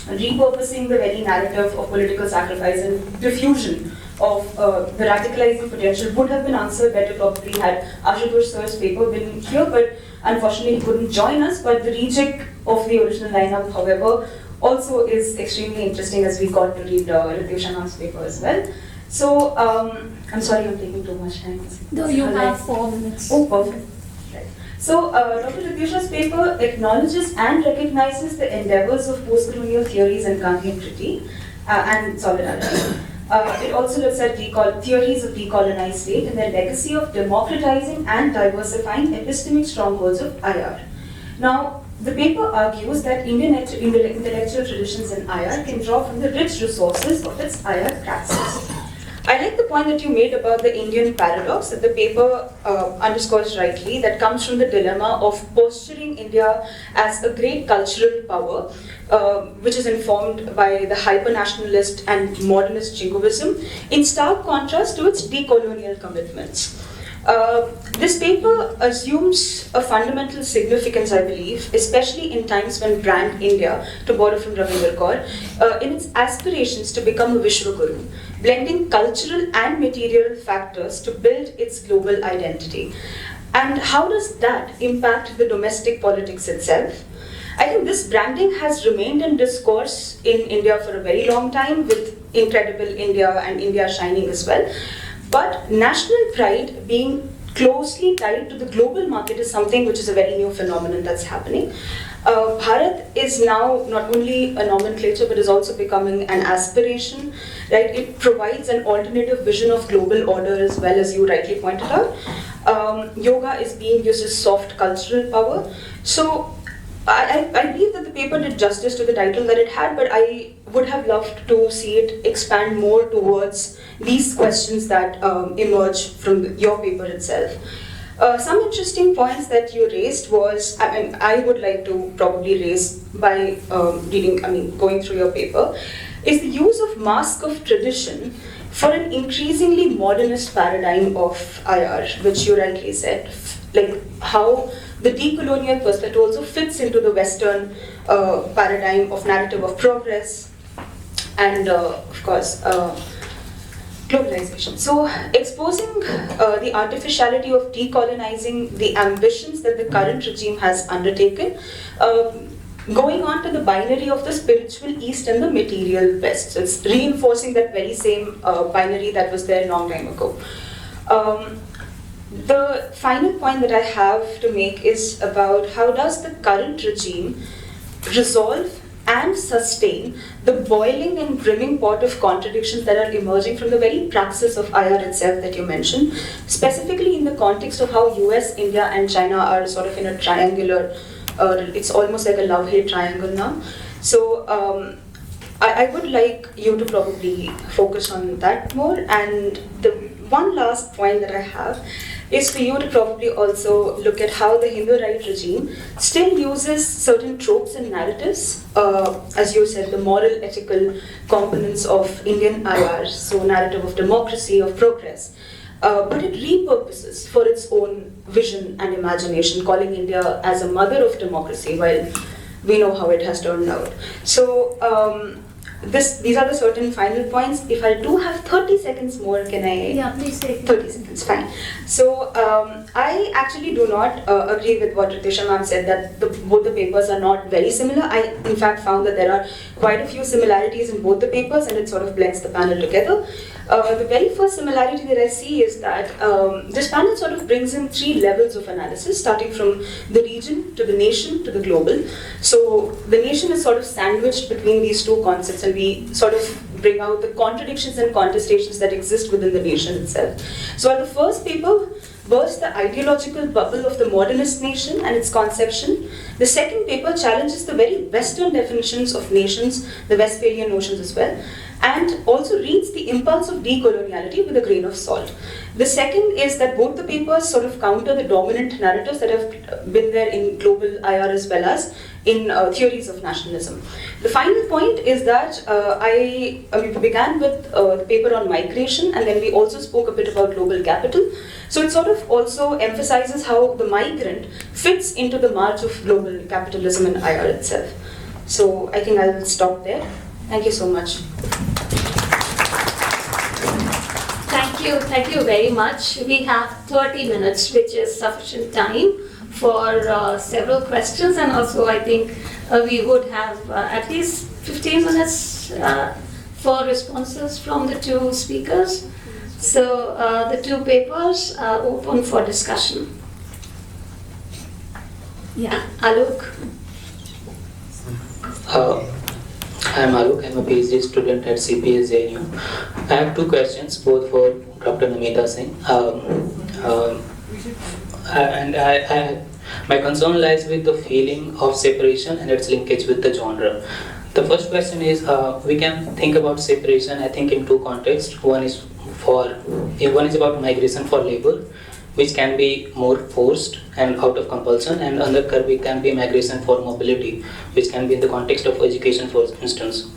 repurposing the very narrative of political sacrifice and diffusion of the radicalizing potential would have been answered better probably had Ashutosh sir's paper been here, but unfortunately he couldn't join us. But the reject of the original lineup, however, also is extremely interesting, as we got to read Rityush Anand's paper as well. So, I'm sorry I'm taking too much time. No, you have 4 minutes. Oh, perfect. Right. So, Dr. Rityush's paper acknowledges and recognizes the endeavors of post-colonial theories and Gandhian critique and solidarity. It also looks at theories of decolonized state and their legacy of democratizing and diversifying epistemic strongholds of IR. Now, the paper argues that Indian intellectual traditions in IR can draw from the rich resources of its IR praxis. I like the point that you made about the Indian paradox, that the paper underscores rightly, that comes from the dilemma of posturing India as a great cultural power, which is informed by the hyper-nationalist and modernist jingoism, in stark contrast to its decolonial commitments. This paper assumes a fundamental significance, I believe, especially in times when brand India, to borrow from Ravinder Kaur, in its aspirations to become a Vishwaguru, blending cultural and material factors to build its global identity. And how does that impact the domestic politics itself? I think this branding has remained in discourse in India for a very long time, with Incredible India and India Shining as well. But national pride being closely tied to the global market is something which is a very new phenomenon that's happening. Bharat is now not only a nomenclature but is also becoming an aspiration, right? It provides an alternative vision of global order as well, as you rightly pointed out. Yoga is being used as soft cultural power. So I believe that the paper did justice to the title that it had, but I would have loved to see it expand more towards these questions that emerge from your paper itself. Some interesting points that you raised was, I would like to probably raise by going through your paper, is the use of mask of tradition for an increasingly modernist paradigm of IR, which you rightly said, like how the decolonial perspective also fits into the Western paradigm of narrative of progress and, of course, globalization. So, exposing the artificiality of decolonizing the ambitions that the current regime has undertaken, going on to the binary of the spiritual East and the material West. So, it's reinforcing that very same binary that was there a long time ago. The final point that I have to make is about how does the current regime resolve and sustain the boiling and brimming pot of contradictions that are emerging from the very praxis of IR itself that you mentioned, specifically in the context of how US, India and China are sort of in a triangular, it's almost like a love-hate triangle now. So I would like you to probably focus on that more. And the one last point that I have is for you to probably also look at how the Hindu right regime still uses certain tropes and narratives, as you said, the moral, ethical components of Indian IR, so narrative of democracy, of progress, but it repurposes for its own vision and imagination, calling India as a mother of democracy, while we know how it has turned out. So these are the certain final points. If I do have 30 seconds more, can I? Yeah, please take 30 seconds, fine. So I actually do not agree with what Ritisha ma'am said, that both the papers are not very similar. I in fact found that there are quite a few similarities in both the papers, and it sort of blends the panel together. The very first similarity that I see is that this panel sort of brings in 3 levels of analysis, starting from the region to the nation to the global. So the nation is sort of sandwiched between these two concepts, and we sort of bring out the contradictions and contestations that exist within the nation itself. So while the first paper bursts the ideological bubble of the modernist nation and its conception, the second paper challenges the very Western definitions of nations, the Westphalian notions as well, and also reads the impulse of decoloniality with a grain of salt. The second is that both the papers sort of counter the dominant narratives that have been there in global IR as well as in theories of nationalism. The final point is that we began with the paper on migration, and then we also spoke a bit about global capital. So it sort of also emphasizes how the migrant fits into the march of global capitalism and IR itself. So I think I'll stop there. Thank you so much. Thank you very much. We have 30 minutes, which is sufficient time for several questions, and also I think we would have at least 15 minutes for responses from the 2 speakers. So the 2 papers are open for discussion. Yeah, Alok. I'm Alok. I'm a PhD student at CPS JNU. I have 2 questions, both for Dr. Namita Singh. My concern lies with the feeling of separation and its linkage with the genre. The first question is, we can think about separation, I think, in 2 contexts. One is for, one is about migration for labor, which can be more forced and out of compulsion, and another can be migration for mobility, which can be in the context of education, for instance.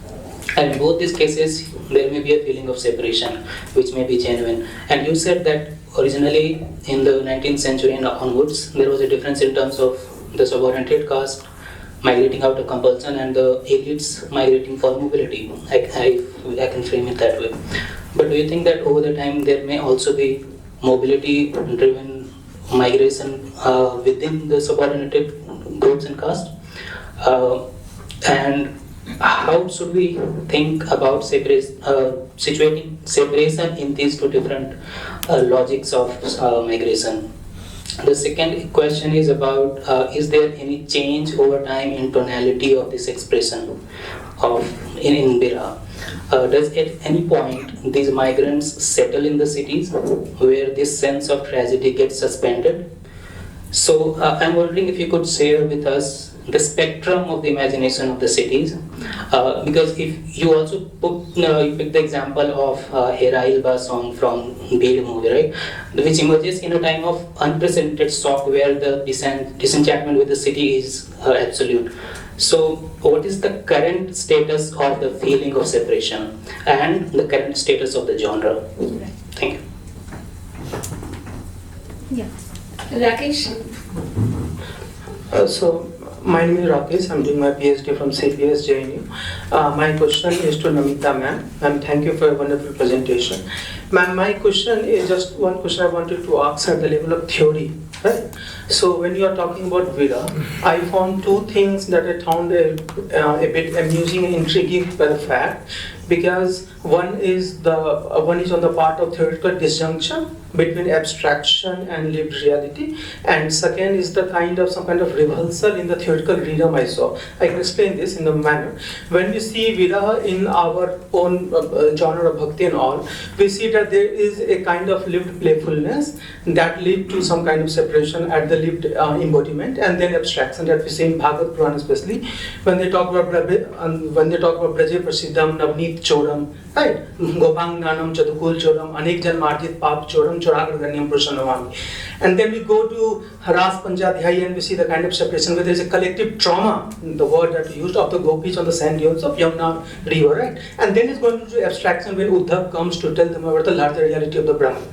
And in both these cases, there may be a feeling of separation, which may be genuine. And you said that originally in the 19th century and onwards, there was a difference in terms of the subordinated caste migrating out of compulsion and the elites migrating for mobility. I can frame it that way. But do you think that over the time there may also be mobility-driven migration within the subordinated groups and caste? And how should we think about situating separation in these two different logics of migration? The second question is about, is there any change over time in tonality of this expression in Birha? Does at any point these migrants settle in the cities where this sense of tragedy gets suspended? So I'm wondering if you could share with us the spectrum of the imagination of the cities, because if you also you pick the example of Hera Ilba song from Birha movie, right, which emerges in a time of unprecedented shock where the disenchantment with the city is absolute. So what is the current status of the feeling of separation and the current status of the genre? Thank you. Yeah. Rakesh? My name is Rakesh. I'm doing my PhD from CPS JNU. My question is to Namita ma'am. Ma'am, thank you for a wonderful presentation. Ma'am, my question is just one question I wanted to ask at the level of theory. Right? So when you are talking about Birha, I found two things that I found a bit amusing and intriguing by the fact, because one is on the part of theoretical disjunction between abstraction and lived reality, and second is some kind of reversal in the theoretical rhythm I saw. I can explain this in the manner. When we see Birha in our own genre of bhakti and all, we see that there is a kind of lived playfulness that lead to some kind of separation at the lived embodiment, and then abstraction that we see in Bhagavad Puran, especially when they talk about Braje Prasiddham Navneet Choram, right? Gopang Nanam Chadukul Choram, Anek Jan Marjit Pap Choram, Choragar Ganyam Prashanavami. And then we go to Haras Panchadhyay and we see the kind of separation where there is a collective trauma, the word that we used, of the gopis on the sand dunes of Yamuna river, right? And then it's going to abstraction when Uddhav comes to tell them about the larger reality of the Brahman.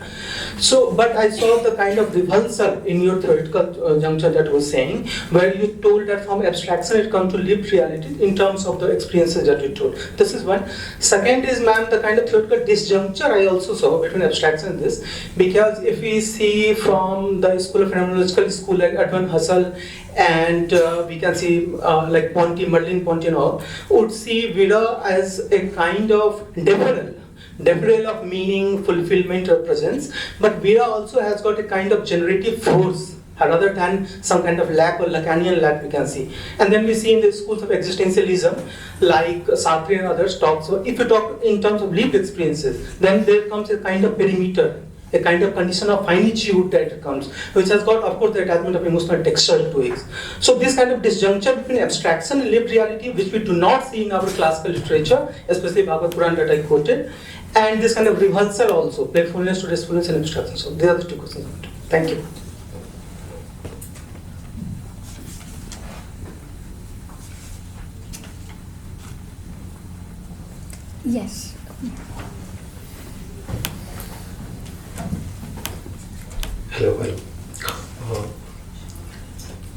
So, but I saw the kind of reversal in your theoretical juncture that was saying, where you told that from abstraction it comes to lived reality in terms of the experiences that you told. This is one. Second is, ma'am, the kind of theoretical disjuncture I also saw between abstraction and this, because if we see from the school of phenomenological school like Edwin Husserl, and we can see like Ponty, Merlin Ponty and all, would see Birha as a kind of deferral of meaning, fulfillment or presence, but Birha also has got a kind of generative force rather than some kind of lack or Lacanian lack we can see. And then we see in the schools of existentialism like Sartre and others talk. So if you talk in terms of lived experiences, then there comes a kind of perimeter, a kind of condition of finitude that comes, which has got, of course, the attachment of emotional texture to it. So this kind of disjuncture between abstraction and lived reality, which we do not see in our classical literature, especially Bhagavad Puran that I quoted, and this kind of reversal also, playfulness to restfulness and abstraction. So these are the two questions. Thank you. Yes. Hello.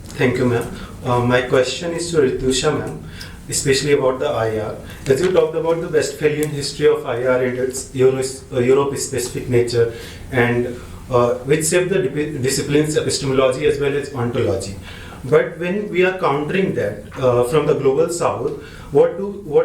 Thank you, ma'am. My question is to Ritusha, ma'am, especially about the IR. As you talked about the Westphalian history of IR and its Europe-specific nature, and which shaped the disciplines epistemology as well as ontology. But when we are countering that from the global south, what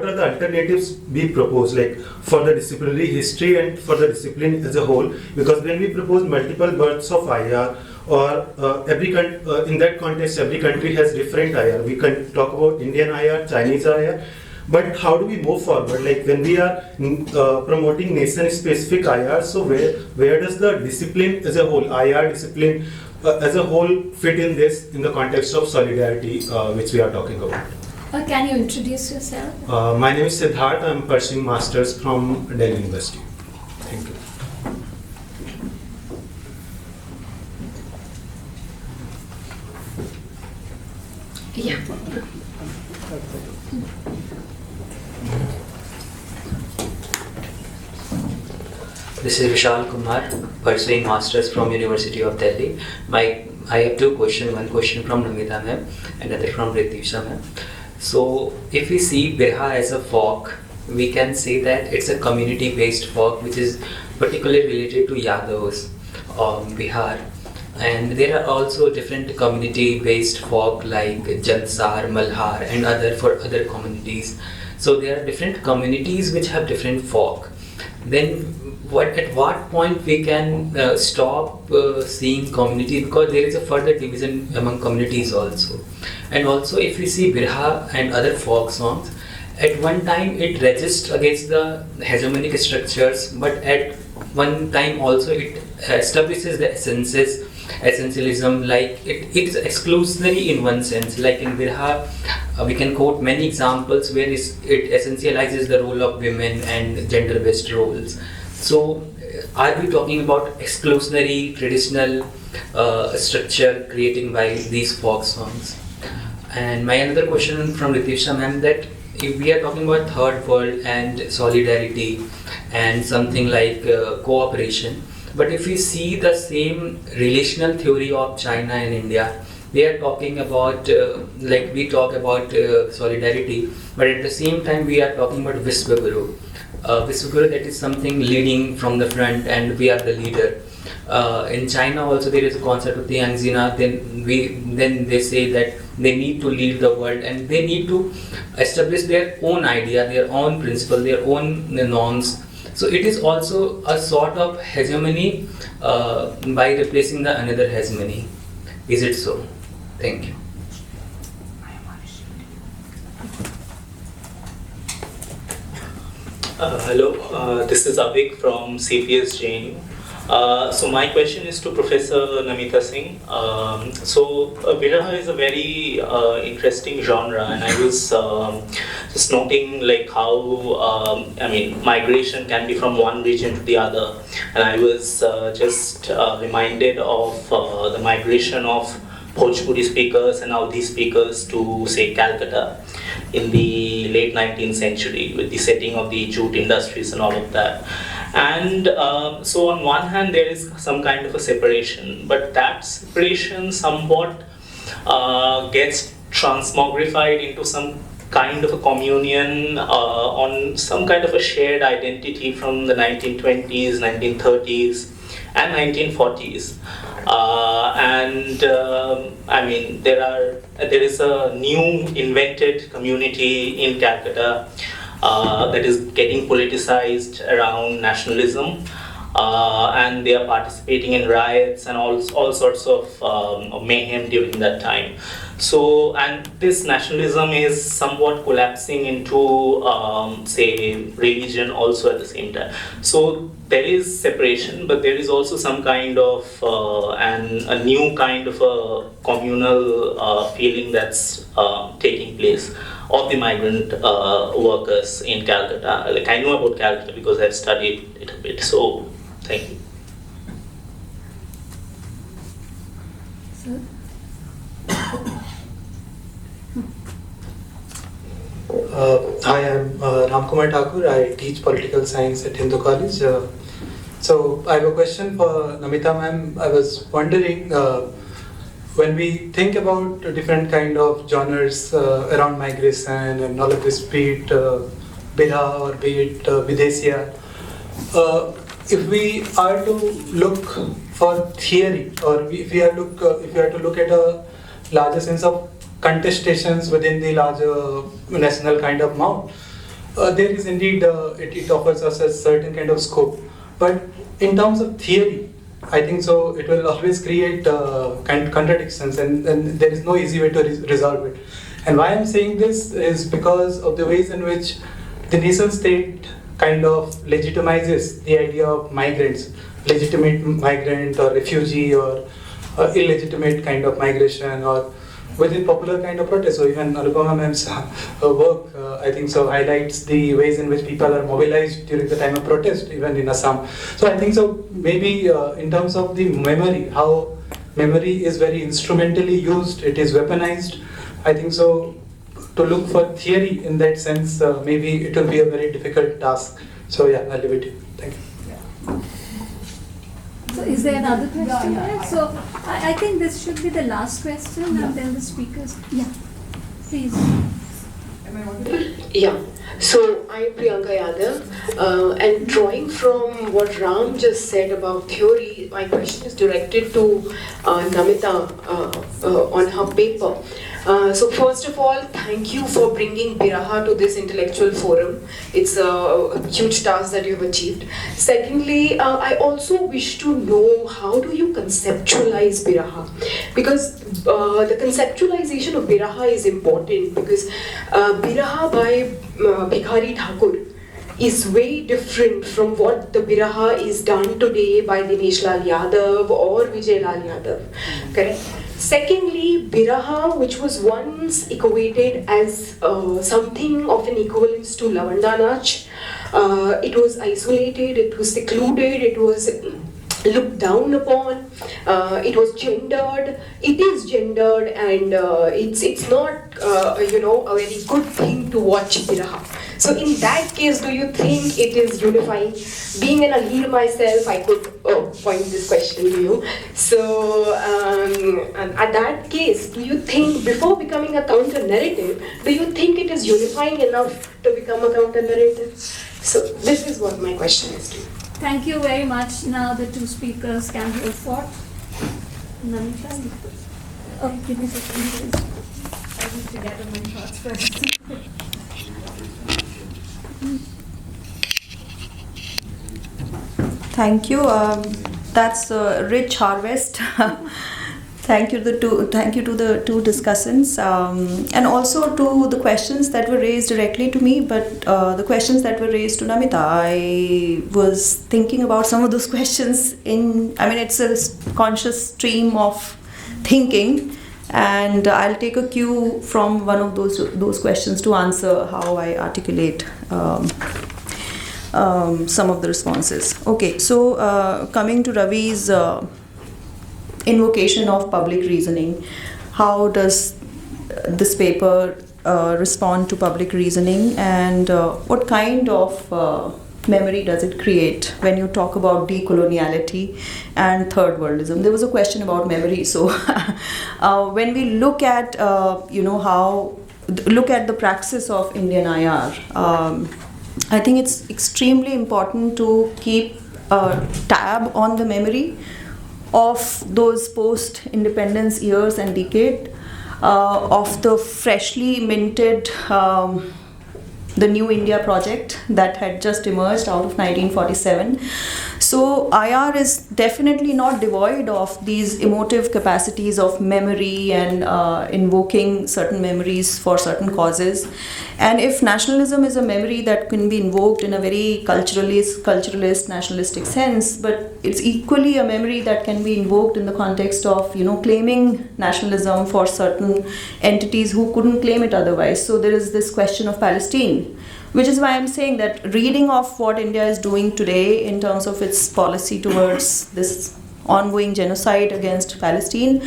are the alternatives we propose, like for the disciplinary history and for the discipline as a whole? Because when we propose multiple births of IR, or in that context, every country has different IR. We can talk about Indian IR, Chinese IR, but how do we move forward? Like when we are promoting nation-specific IR, so where does the discipline as a whole, IR discipline as a whole, fit in the context of solidarity, which we are talking about? Can you introduce yourself? My name is Siddharth. I'm pursuing masters from Delhi University. Thank you. Yeah. This is Vishal Kumar, pursuing Masters from University of Delhi. I have two questions, one question from Namita ma'am, another from Ritisha ma'am. So if we see Birha as a folk, we can say that it's a community-based folk which is particularly related to Yadavs of Bihar. And there are also different community-based folk like Jansar, Malhar and other communities. So there are different communities which have different folk. Then at what point we can stop seeing community, because there is a further division among communities also. And also if we see Birha and other folk songs, at one time it resists against the hegemonic structures, but at one time also it establishes the essentialism, like it is exclusionary in one sense. Like in Birha, we can quote many examples where it essentializes the role of women and gender-based roles. So are we talking about exclusionary traditional structure created by these folk songs? And my another question from Ritisha ma'am, that if we are talking about third world and solidarity and something like cooperation, but if we see the same relational theory of China and India, they are talking about, like we talk about solidarity, but at the same time we are talking about Vishwaguru. Vishwaguru, that is something leading from the front and we are the leader. In China also there is a concept of Tianjina, then they say that they need to lead the world and they need to establish their own idea, their own principle, their own norms. So it is also a sort of hegemony by replacing the another hegemony. Is it so? Thank you. Hello, this is Avik from CPS JNU. So my question is to Professor Namita Singh. Birha is a very interesting genre, and I was just noting like how migration can be from one region to the other, and I was just reminded of the migration of Bhojpuri speakers and Awadhi speakers to say Calcutta in the late 19th century with the setting of the jute industries and all of that. And so on one hand there is some kind of a separation, but that separation somewhat gets transmogrified into some kind of a communion on some kind of a shared identity from the 1920s, 1930s and 1940s. There is a new invented community in Calcutta that is getting politicized around nationalism, and they are participating in riots and all sorts of mayhem during that time. So, and this nationalism is somewhat collapsing into, say, religion also at the same time. So there is separation, but there is also some kind of a new kind of a communal feeling that's taking place of the migrant workers in Calcutta. Like I know about Calcutta because I've studied it a bit. So, thank you. Hi, I'm Ramkumar Thakur. I teach political science at Hindu College. So I have a question for Namita ma'am. I was wondering, when we think about different kind of genres around migration and all of this, be it Birha or be it Videsiya, if we are to look for theory, or if we are to look at a larger sense of contestations within the larger national kind of mount, there is indeed it offers us a certain kind of scope. But in terms of theory, I think so it will always create contradictions, and there is no easy way to resolve it. And why I'm saying this is because of the ways in which the nation state kind of legitimizes the idea of migrants, legitimate migrant or refugee or illegitimate kind of migration, or within popular kind of protest. So even Anupama ma'am's work, I think so, highlights the ways in which people are mobilized during the time of protest, even in Assam. So I think so, maybe in terms of the memory, how memory is very instrumentally used, it is weaponized I think so. To look for theory in that sense, maybe it will be a very difficult task. So yeah, I'll leave it here. Thank you. So is there another question? So I think this should be the last question, and then the speakers. Yeah, please. Yeah, so I'm Priyanka Yadav, and drawing from what Ram just said about theory, my question is directed to Namita on her paper. So first of all, thank you for bringing Birha to this intellectual forum. It's a huge task that you have achieved. Secondly, I also wish to know how do you conceptualize Birha? Because the conceptualization of Birha is important, because Birha by Bhikhari Thakur is way different from what the Birha is done today by Dinesh Lal Yadav or Vijay Lal Yadav. Correct? Secondly, Birha, which was once equated as something of an equivalence to Lavanda Nach, it was isolated, it was secluded, it was looked down upon, it was gendered, it is gendered, and it's not a very good thing to watch Birha. So in that case, do you think it is unifying? Being an Ahir myself, I could point this question to you. So at that case, do you think before becoming a counter-narrative, do you think it is unifying enough to become a counter-narrative? So this is what my question is to you. Thank you very much. Now the two speakers can hold forth. Namita. Oh, give me a second. I need to gather my thoughts first. Thank you. That's a rich harvest. Thank you to the two discussants, and also to the questions that were raised directly to me. But the questions that were raised to Namita, I was thinking about some of those questions. It's a conscious stream of thinking, and I'll take a cue from one of those questions to answer how I articulate some of the responses. Okay, so coming to Ravi's invocation of public reasoning, how does this paper respond to public reasoning, and what kind of memory does it create when you talk about decoloniality and third worldism? There was a question about memory, so when we look at look at the praxis of Indian IR, I think it's extremely important to keep a tab on the memory of those post-independence years and decade, of the freshly minted the New India project that had just emerged out of 1947. So IR is definitely not devoid of these emotive capacities of memory and invoking certain memories for certain causes. And if nationalism is a memory that can be invoked in a very culturalist, nationalistic sense, but it's equally a memory that can be invoked in the context of, claiming nationalism for certain entities who couldn't claim it otherwise. So there is this question of Palestine, which is why I'm saying that reading of what India is doing today in terms of its policy towards this ongoing genocide against Palestine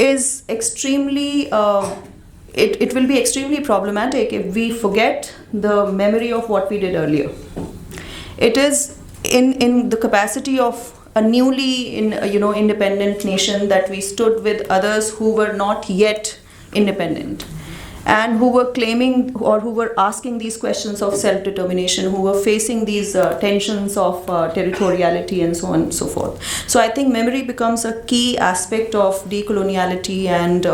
is extremely, it will be extremely problematic if we forget the memory of what we did earlier. It is in the capacity of a newly independent nation that we stood with others who were not yet independent, and who were claiming or who were asking these questions of self-determination, who were facing these tensions of territoriality and so on and so forth. So I think memory becomes a key aspect of decoloniality and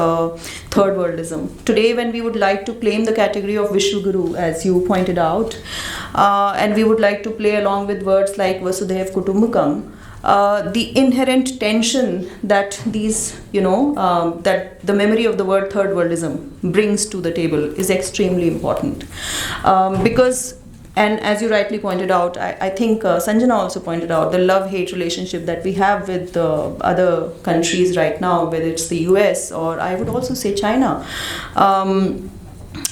third worldism. Today, when we would like to claim the category of Vishwaguru, as you pointed out, and we would like to play along with words like Vasudhaiv Kutumbakam, the inherent tension that these, that the memory of the word third worldism brings to the table is extremely important. Because, and as you rightly pointed out, I think Sanjana also pointed out the love-hate relationship that we have with other countries right now, whether it's the US or I would also say China.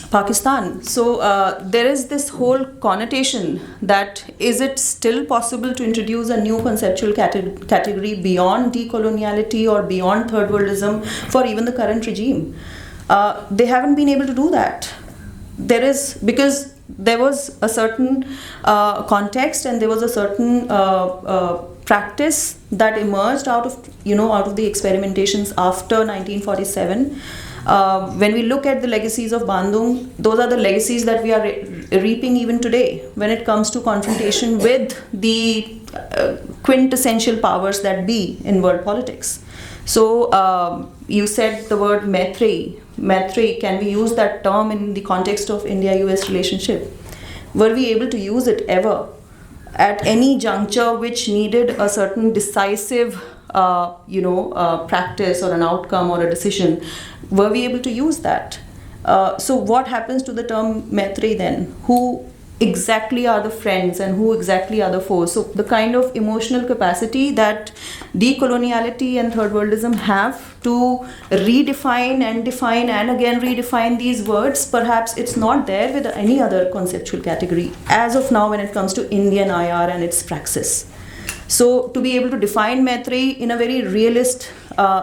Pakistan. So there is this whole connotation that is it still possible to introduce a new conceptual category beyond decoloniality or beyond third worldism for even the current regime? They haven't been able to do that. Because there was a certain context and there was a certain practice that emerged out of the experimentations after 1947. When we look at the legacies of Bandung, those are the legacies that we are reaping even today when it comes to confrontation with the quintessential powers that be in world politics. So you said the word Maitri. Maitri, can we use that term in the context of India-US relationship? Were we able to use it ever at any juncture which needed a certain decisive practice or an outcome or a decision? Were we able to use that? So what happens to the term Maitri then? Who exactly are the friends and who exactly are the foes? So the kind of emotional capacity that decoloniality and third worldism have to redefine and define and again redefine these words, perhaps it's not there with any other conceptual category as of now when it comes to Indian IR and its praxis. So to be able to define Maitri in a very realist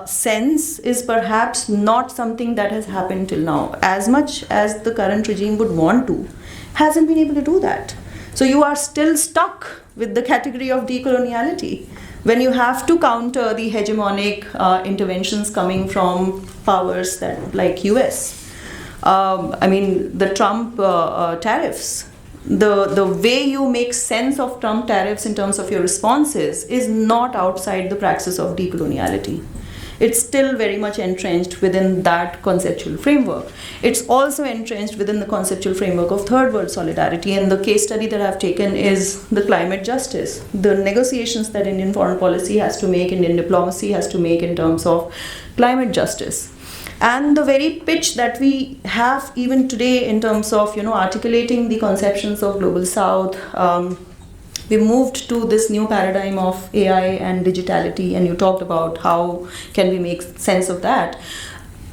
sense is perhaps not something that has happened till now. As much as the current regime would want to, hasn't been able to do that. So you are still stuck with the category of decoloniality when you have to counter the hegemonic interventions coming from powers that like US. The Trump tariffs. The way you make sense of Trump tariffs in terms of your responses is not outside the praxis of decoloniality. It's still very much entrenched within that conceptual framework. It's also entrenched within the conceptual framework of third world solidarity. And the case study that I've taken is the climate justice, the negotiations that Indian foreign policy has to make, Indian diplomacy has to make in terms of climate justice. And the very pitch that we have even today in terms of articulating the conceptions of global south. We moved to this new paradigm of AI and digitality, and you talked about how can we make sense of that.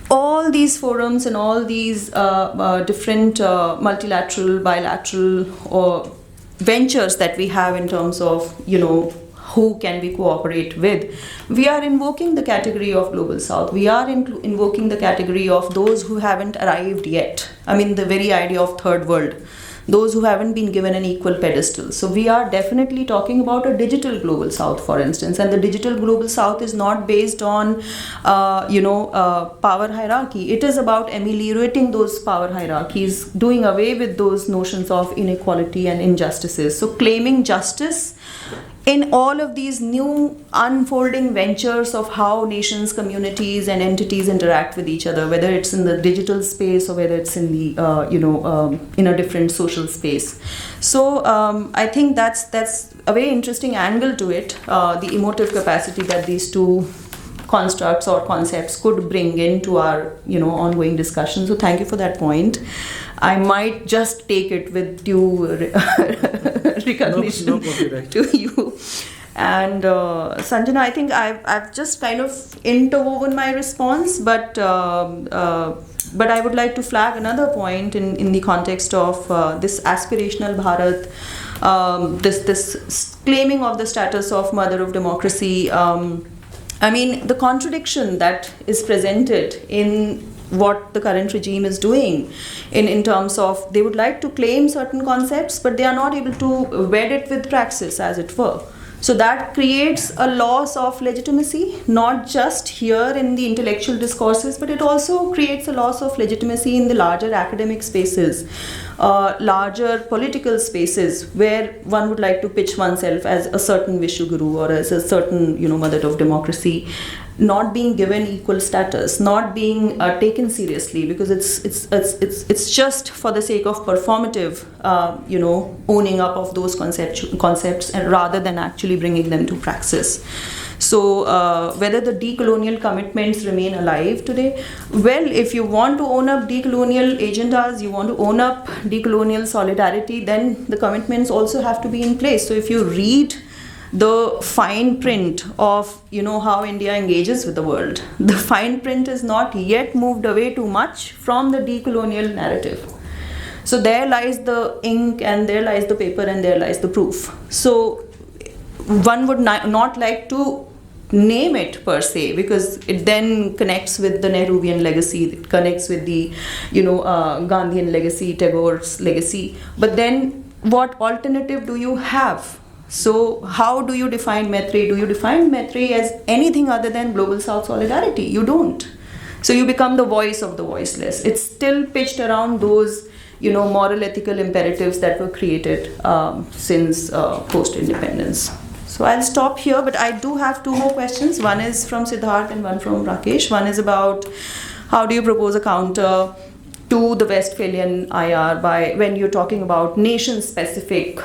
All these forums and all these different multilateral, bilateral or ventures that we have in terms of who can we cooperate with, we are invoking the category of global south. We are invoking the category of those who haven't arrived yet. The very idea of third world, those who haven't been given an equal pedestal. So we are definitely talking about a digital global south, for instance, and the digital global south is not based on power hierarchy. It is about ameliorating those power hierarchies, doing away with those notions of inequality and injustices. So claiming justice in all of these new unfolding ventures of how nations, communities and entities interact with each other, whether it's in the digital space or whether it's in the in a different social space. So I think that's a very interesting angle to it, the emotive capacity that these two constructs or concepts could bring into our ongoing discussion. So thank you for that point. I might just take it with due recognition to you. And Sanjana, I think I've just kind of interwoven my response, but I would like to flag another point in the context of this aspirational Bharat, this claiming of the status of mother of democracy. The contradiction that is presented in what the current regime is doing in terms of they would like to claim certain concepts, but they are not able to wed it with praxis, as it were. So that creates a loss of legitimacy, not just here in the intellectual discourses, but it also creates a loss of legitimacy in the larger academic spaces, larger political spaces, where one would like to pitch oneself as a certain Vishwaguru or as a certain, mother of democracy, not being given equal status, not being taken seriously, because it's just for the sake of performative, owning up of those concepts, and rather than actually bringing them to praxis. So whether the decolonial commitments remain alive today, well, if you want to own up decolonial agendas, you want to own up decolonial solidarity, then the commitments also have to be in place. So if you read the fine print of how India engages with the world, the fine print is not yet moved away too much from the decolonial narrative. So there lies the ink, and there lies the paper, and there lies the proof. So one would not like to name it per se, because it then connects with the Nehruvian legacy, it connects with the, Gandhian legacy, Tagore's legacy. But then what alternative do you have? So how do you define Maitrey? Do you define Maitrey as anything other than global South solidarity? You don't. So you become the voice of the voiceless. It's still pitched around those, moral ethical imperatives that were created since post-independence. So I'll stop here, but I do have two more questions. One is from Siddharth and one from Rakesh. One is about how do you propose a counter to the Westphalian IR when you're talking about nation-specific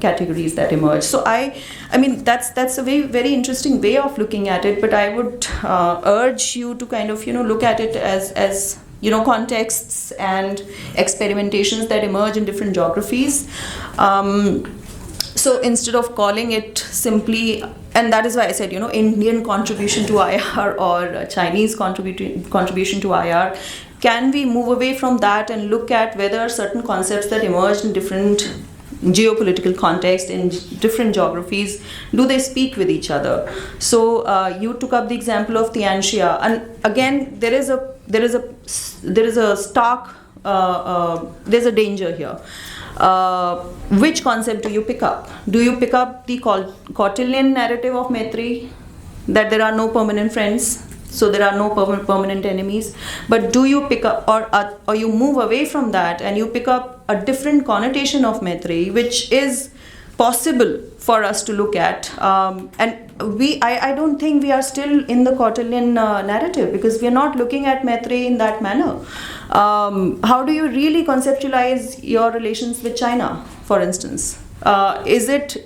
categories that emerge. So I mean that's a very, very interesting way of looking at it. But I would urge you to kind of look at it as contexts and experimentations that emerge in different geographies. So instead of calling it simply, and that is why I said, Indian contribution to IR or Chinese contribution to IR, can we move away from that and look at whether certain concepts that emerged in different geopolitical contexts, in different geographies, do they speak with each other? So you took up the example of Tianxia, and again there is a stark there's a danger here. Which concept do you pick up? Do you pick up the Kautilyan narrative of Maitrey, that there are no permanent friends, so there are no permanent enemies? But do you pick up, or you move away from that and you pick up a different connotation of Maitrey, which is possible for us to look at? And I don't think we are still in the Kautilyan narrative, because we are not looking at Maitrey in that manner. How do you really conceptualize your relations with China, for instance? Is it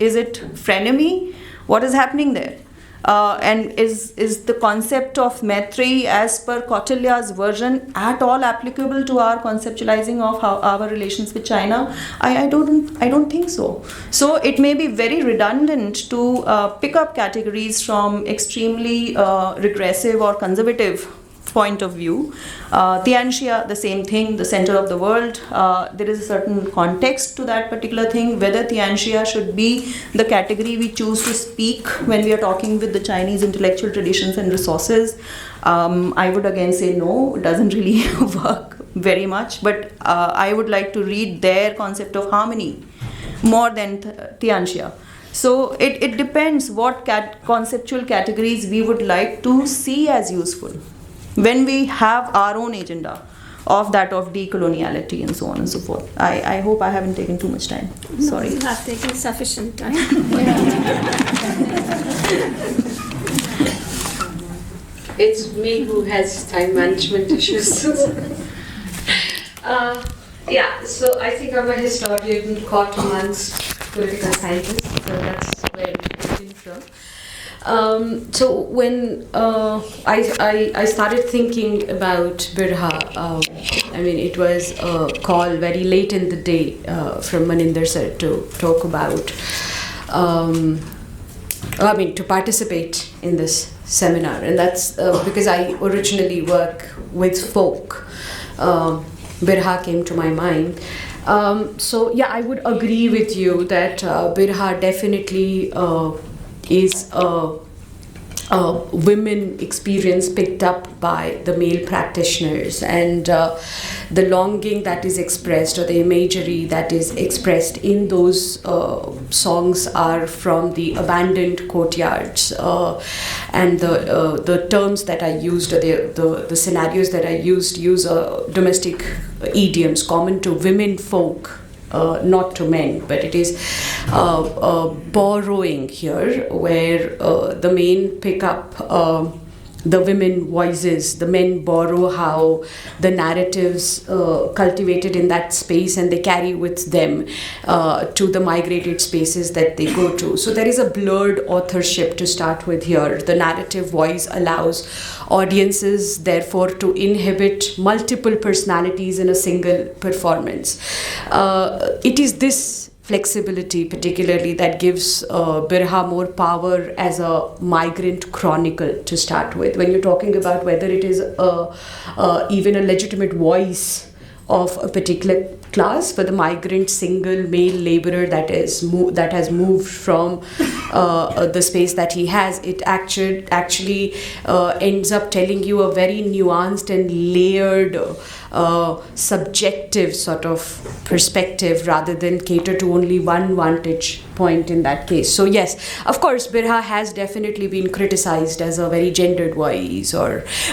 frenemy? What is happening there? And is the concept of Maitrey as per Kautilya's version at all applicable to our conceptualizing of our relations with China? I don't think so. So it may be very redundant to pick up categories from extremely regressive or conservative point of view. Tianxia, the same thing, the center of the world. There is a certain context to that particular thing. Whether Tianxia should be the category we choose to speak when we are talking with the Chinese intellectual traditions and resources, I would again say no, it doesn't really work very much. But I would like to read their concept of harmony more than Tianxia. So it depends what conceptual categories we would like to see as useful when we have our own agenda of that of decoloniality and so on and so forth. I hope I haven't taken too much time. Sorry. No, you have taken sufficient time. It's me who has time management issues. So I think I'm a historian caught amongst political scientists, so that's where it came from. So when I started thinking about Birha, it was a call very late in the day from Maninder sir to talk about, to participate in this seminar, and that's because I originally work with folk. Birha came to my mind. I would agree with you that Birha definitely is a women experience picked up by the male practitioners, and the longing that is expressed, or the imagery that is expressed in those songs, are from the abandoned courtyards, and the terms that I used, the scenarios that I used, use domestic idioms common to women folk, not to men, but it is borrowing here, where the men pick up the women voices, the men borrow how the narratives cultivated in that space, and they carry with them to the migrated spaces that they go to. So there is a blurred authorship to start with here. The narrative voice allows audiences, therefore, to inhabit multiple personalities in a single performance. It is this flexibility particularly that gives Birha more power as a migrant chronicle to start with. When you're talking about whether it is even a legitimate voice of a particular class, for the migrant single male laborer that has moved from the space that he has. It actually ends up telling you a very nuanced and layered subjective sort of perspective, rather than cater to only one vantage point in that case. So yes, of course, Birha has definitely been criticized as a very gendered voice,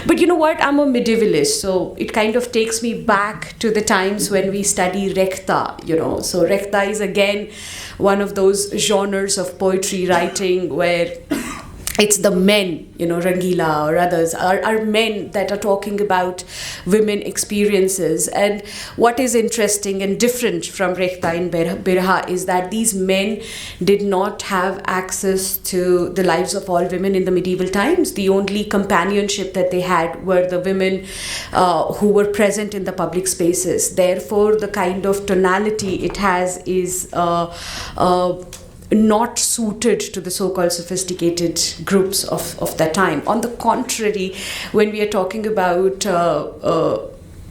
but you know what, I'm a medievalist, so it kind of takes me back to the times when we study Rekhta, so Rekhta is again one of those genres of poetry writing where it's the men, Rangila or others, are men that are talking about women experiences. And what is interesting and different from Rekhta in Birha is that these men did not have access to the lives of all women in the medieval times. The only companionship that they had were the women who were present in the public spaces. Therefore, the kind of tonality it has is not suited to the so-called sophisticated groups of that time. On the contrary, when we are talking about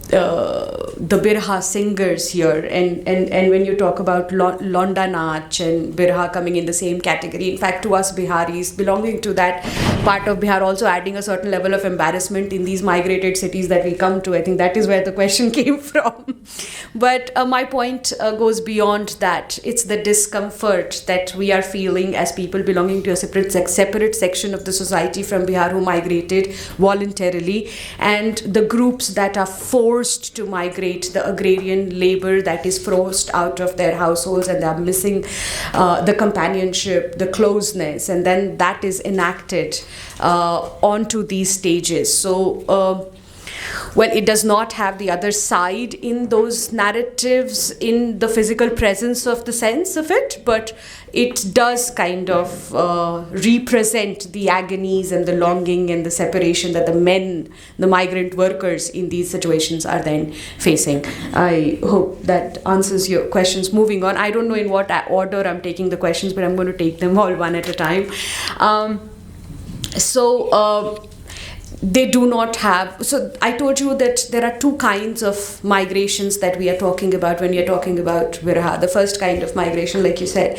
the Birha singers here, and when you talk about Londa Nach and Birha coming in the same category, in fact, to us Biharis belonging to that part of Bihar, also adding a certain level of embarrassment in these migrated cities that we come to. I think that is where the question came from. But my point goes beyond that. It's the discomfort that we are feeling as people belonging to a separate section of the society from Bihar who migrated voluntarily, and the groups that are forced to migrate, the agrarian labor that is forced out of their households, and they are missing the companionship, the closeness, and then that is enacted onto these stages. So well, it does not have the other side in those narratives, in the physical presence of the sense of it, but it does kind of represent the agonies and the longing and the separation that the men, the migrant workers in these situations are then facing. I hope that answers your questions. Moving on, I don't know in what order I'm taking the questions, but I'm going to take them all one at a time. They do not have, so I told you that there are two kinds of migrations that we are talking about when we are talking about Birha. The first kind of migration, like you said,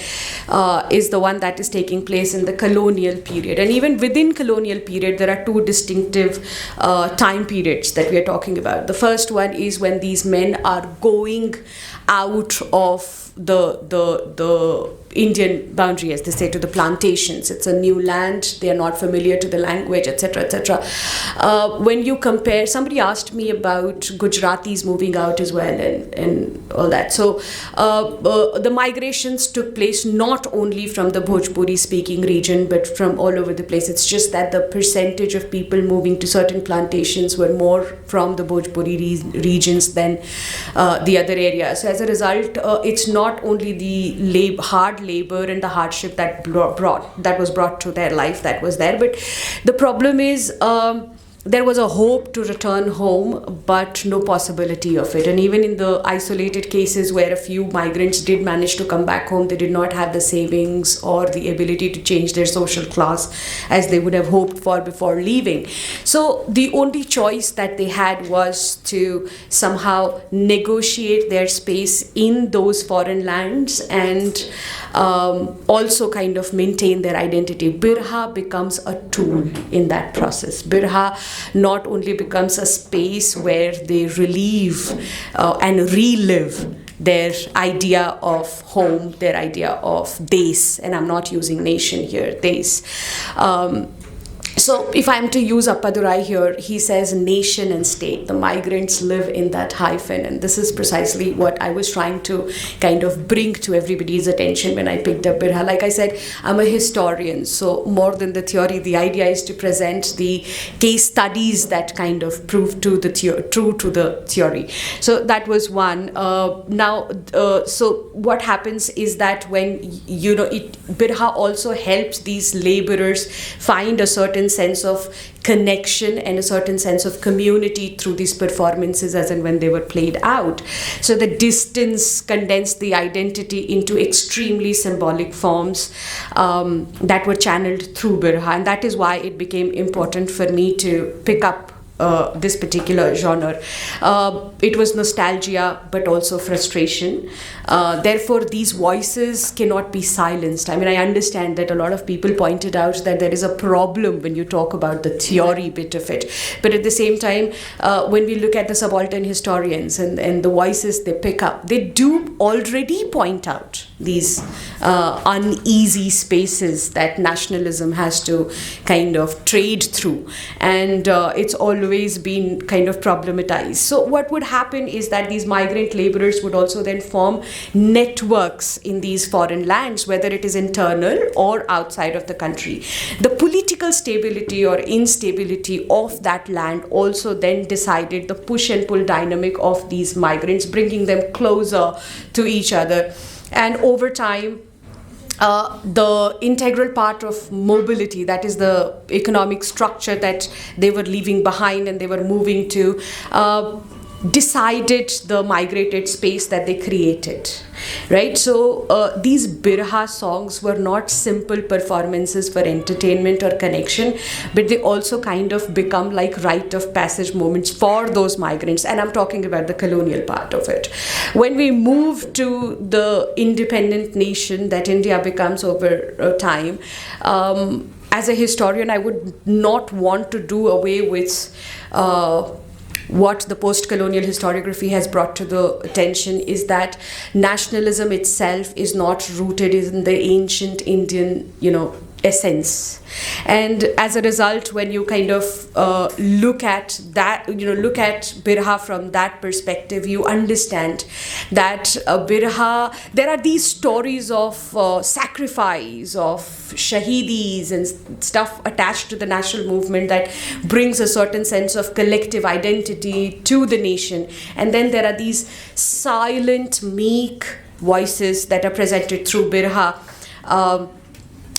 is the one that is taking place in the colonial period. And even within colonial period, there are two distinctive time periods that we are talking about. The first one is when these men are going out of the Indian boundary, as they say, to the plantations. It's a new land, they are not familiar to the language, etc., etc. When you compare, somebody asked me about Gujaratis moving out as well and all that. So the migrations took place not only from the Bhojpuri speaking region, but from all over the place. It's just that the percentage of people moving to certain plantations were more from the Bhojpuri regions than the other areas. So as a result, it's not only the hard labor and the hardship that was brought to their life that was there, but the problem is there was a hope to return home, but no possibility of it. And even in the isolated cases where a few migrants did manage to come back home, they did not have the savings or the ability to change their social class as they would have hoped for before leaving. So the only choice that they had was to somehow negotiate their space in those foreign lands and also kind of maintain their identity. Birha becomes a tool in that process. Birha not only becomes a space where they relieve and relive their idea of home, their idea of Des, and I'm not using nation here, Des. So if I'm to use Appadurai here, he says nation and state. The migrants live in that hyphen, and this is precisely what I was trying to kind of bring to everybody's attention when I picked up Birha. Like I said, I'm a historian, so more than the theory, the idea is to present the case studies that kind of prove true to the theory. So that was one. So what happens is that when, Birha also helps these laborers find a certain sense of connection and a certain sense of community through these performances as and when they were played out. So the distance condensed the identity into extremely symbolic forms that were channeled through Birha, and that is why it became important for me to pick up this particular genre. It was nostalgia, but also frustration. Therefore, these voices cannot be silenced. I mean, I understand that a lot of people pointed out that there is a problem when you talk about the theory bit of it. But at the same time, when we look at the subaltern historians and the voices they pick up, they do already point out these uneasy spaces that nationalism has to kind of trade through. And it's always been kind of problematized. So what would happen is that these migrant laborers would also then form networks in these foreign lands, whether it is internal or outside of the country. The political stability or instability of that land also then decided the push and pull dynamic of these migrants, bringing them closer to each other. And over time, the integral part of mobility, that is the economic structure that they were leaving behind and they were moving to, decided the migrated space that they created, right? So these Birha songs were not simple performances for entertainment or connection, but they also kind of become like rite of passage moments for those migrants. And I'm talking about the colonial part of it. When we move to the independent nation that India becomes over time, as a historian, I would not want to do away with what the post-colonial historiography has brought to the attention is that nationalism itself is not rooted in the ancient Indian, essence. And as a result, when you kind of look at that, look at Birha from that perspective, you understand that Birha, there are these stories of sacrifice, of shahidis and stuff attached to the national movement that brings a certain sense of collective identity to the nation. And then there are these silent, meek voices that are presented through Birha,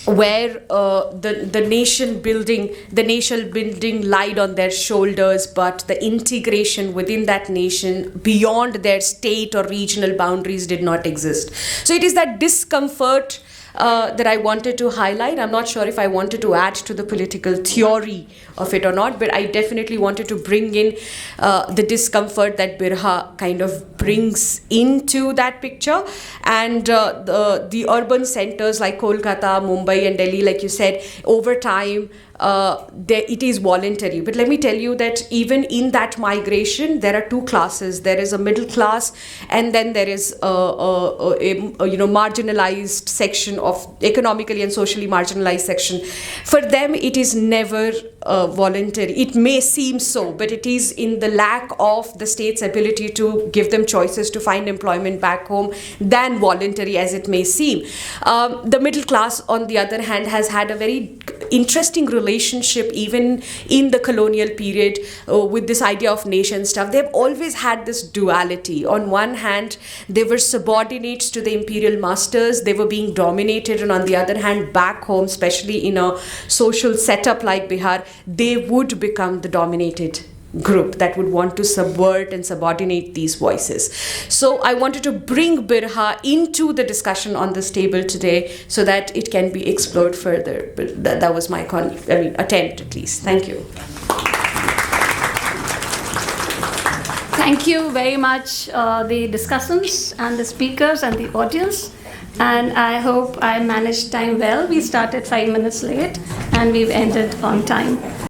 where the nation building lied on their shoulders, but the integration within that nation beyond their state or regional boundaries did not exist. So it is that discomfort that I wanted to highlight. I'm not sure if I wanted to add to the political theory of it or not, but I definitely wanted to bring in the discomfort that Birha kind of brings into that picture. And the urban centers like Kolkata, Mumbai and Delhi, like you said, over time, it is voluntary. But let me tell you that even in that migration, there are two classes. There is a middle class, and then there is a marginalized section of economically and socially marginalized section. For them, it is never voluntary. It may seem so, but it is in the lack of the state's ability to give them choices to find employment back home than voluntary as it may seem. The middle class, on the other hand, has had a very interesting relationship even in the colonial period with this idea of nation stuff. They've always had this duality. On one hand, they were subordinates to the imperial masters, they were being dominated, and on the other hand, back home, especially in a social setup like Bihar, they would become the dominated group that would want to subvert and subordinate these voices. So I wanted to bring Birha into the discussion on this table today so that it can be explored further. But that was my attempt at least. Thank you. Thank you very much, the discussants and the speakers and the audience. And I hope I managed time well. We started 5 minutes late and we've ended on time.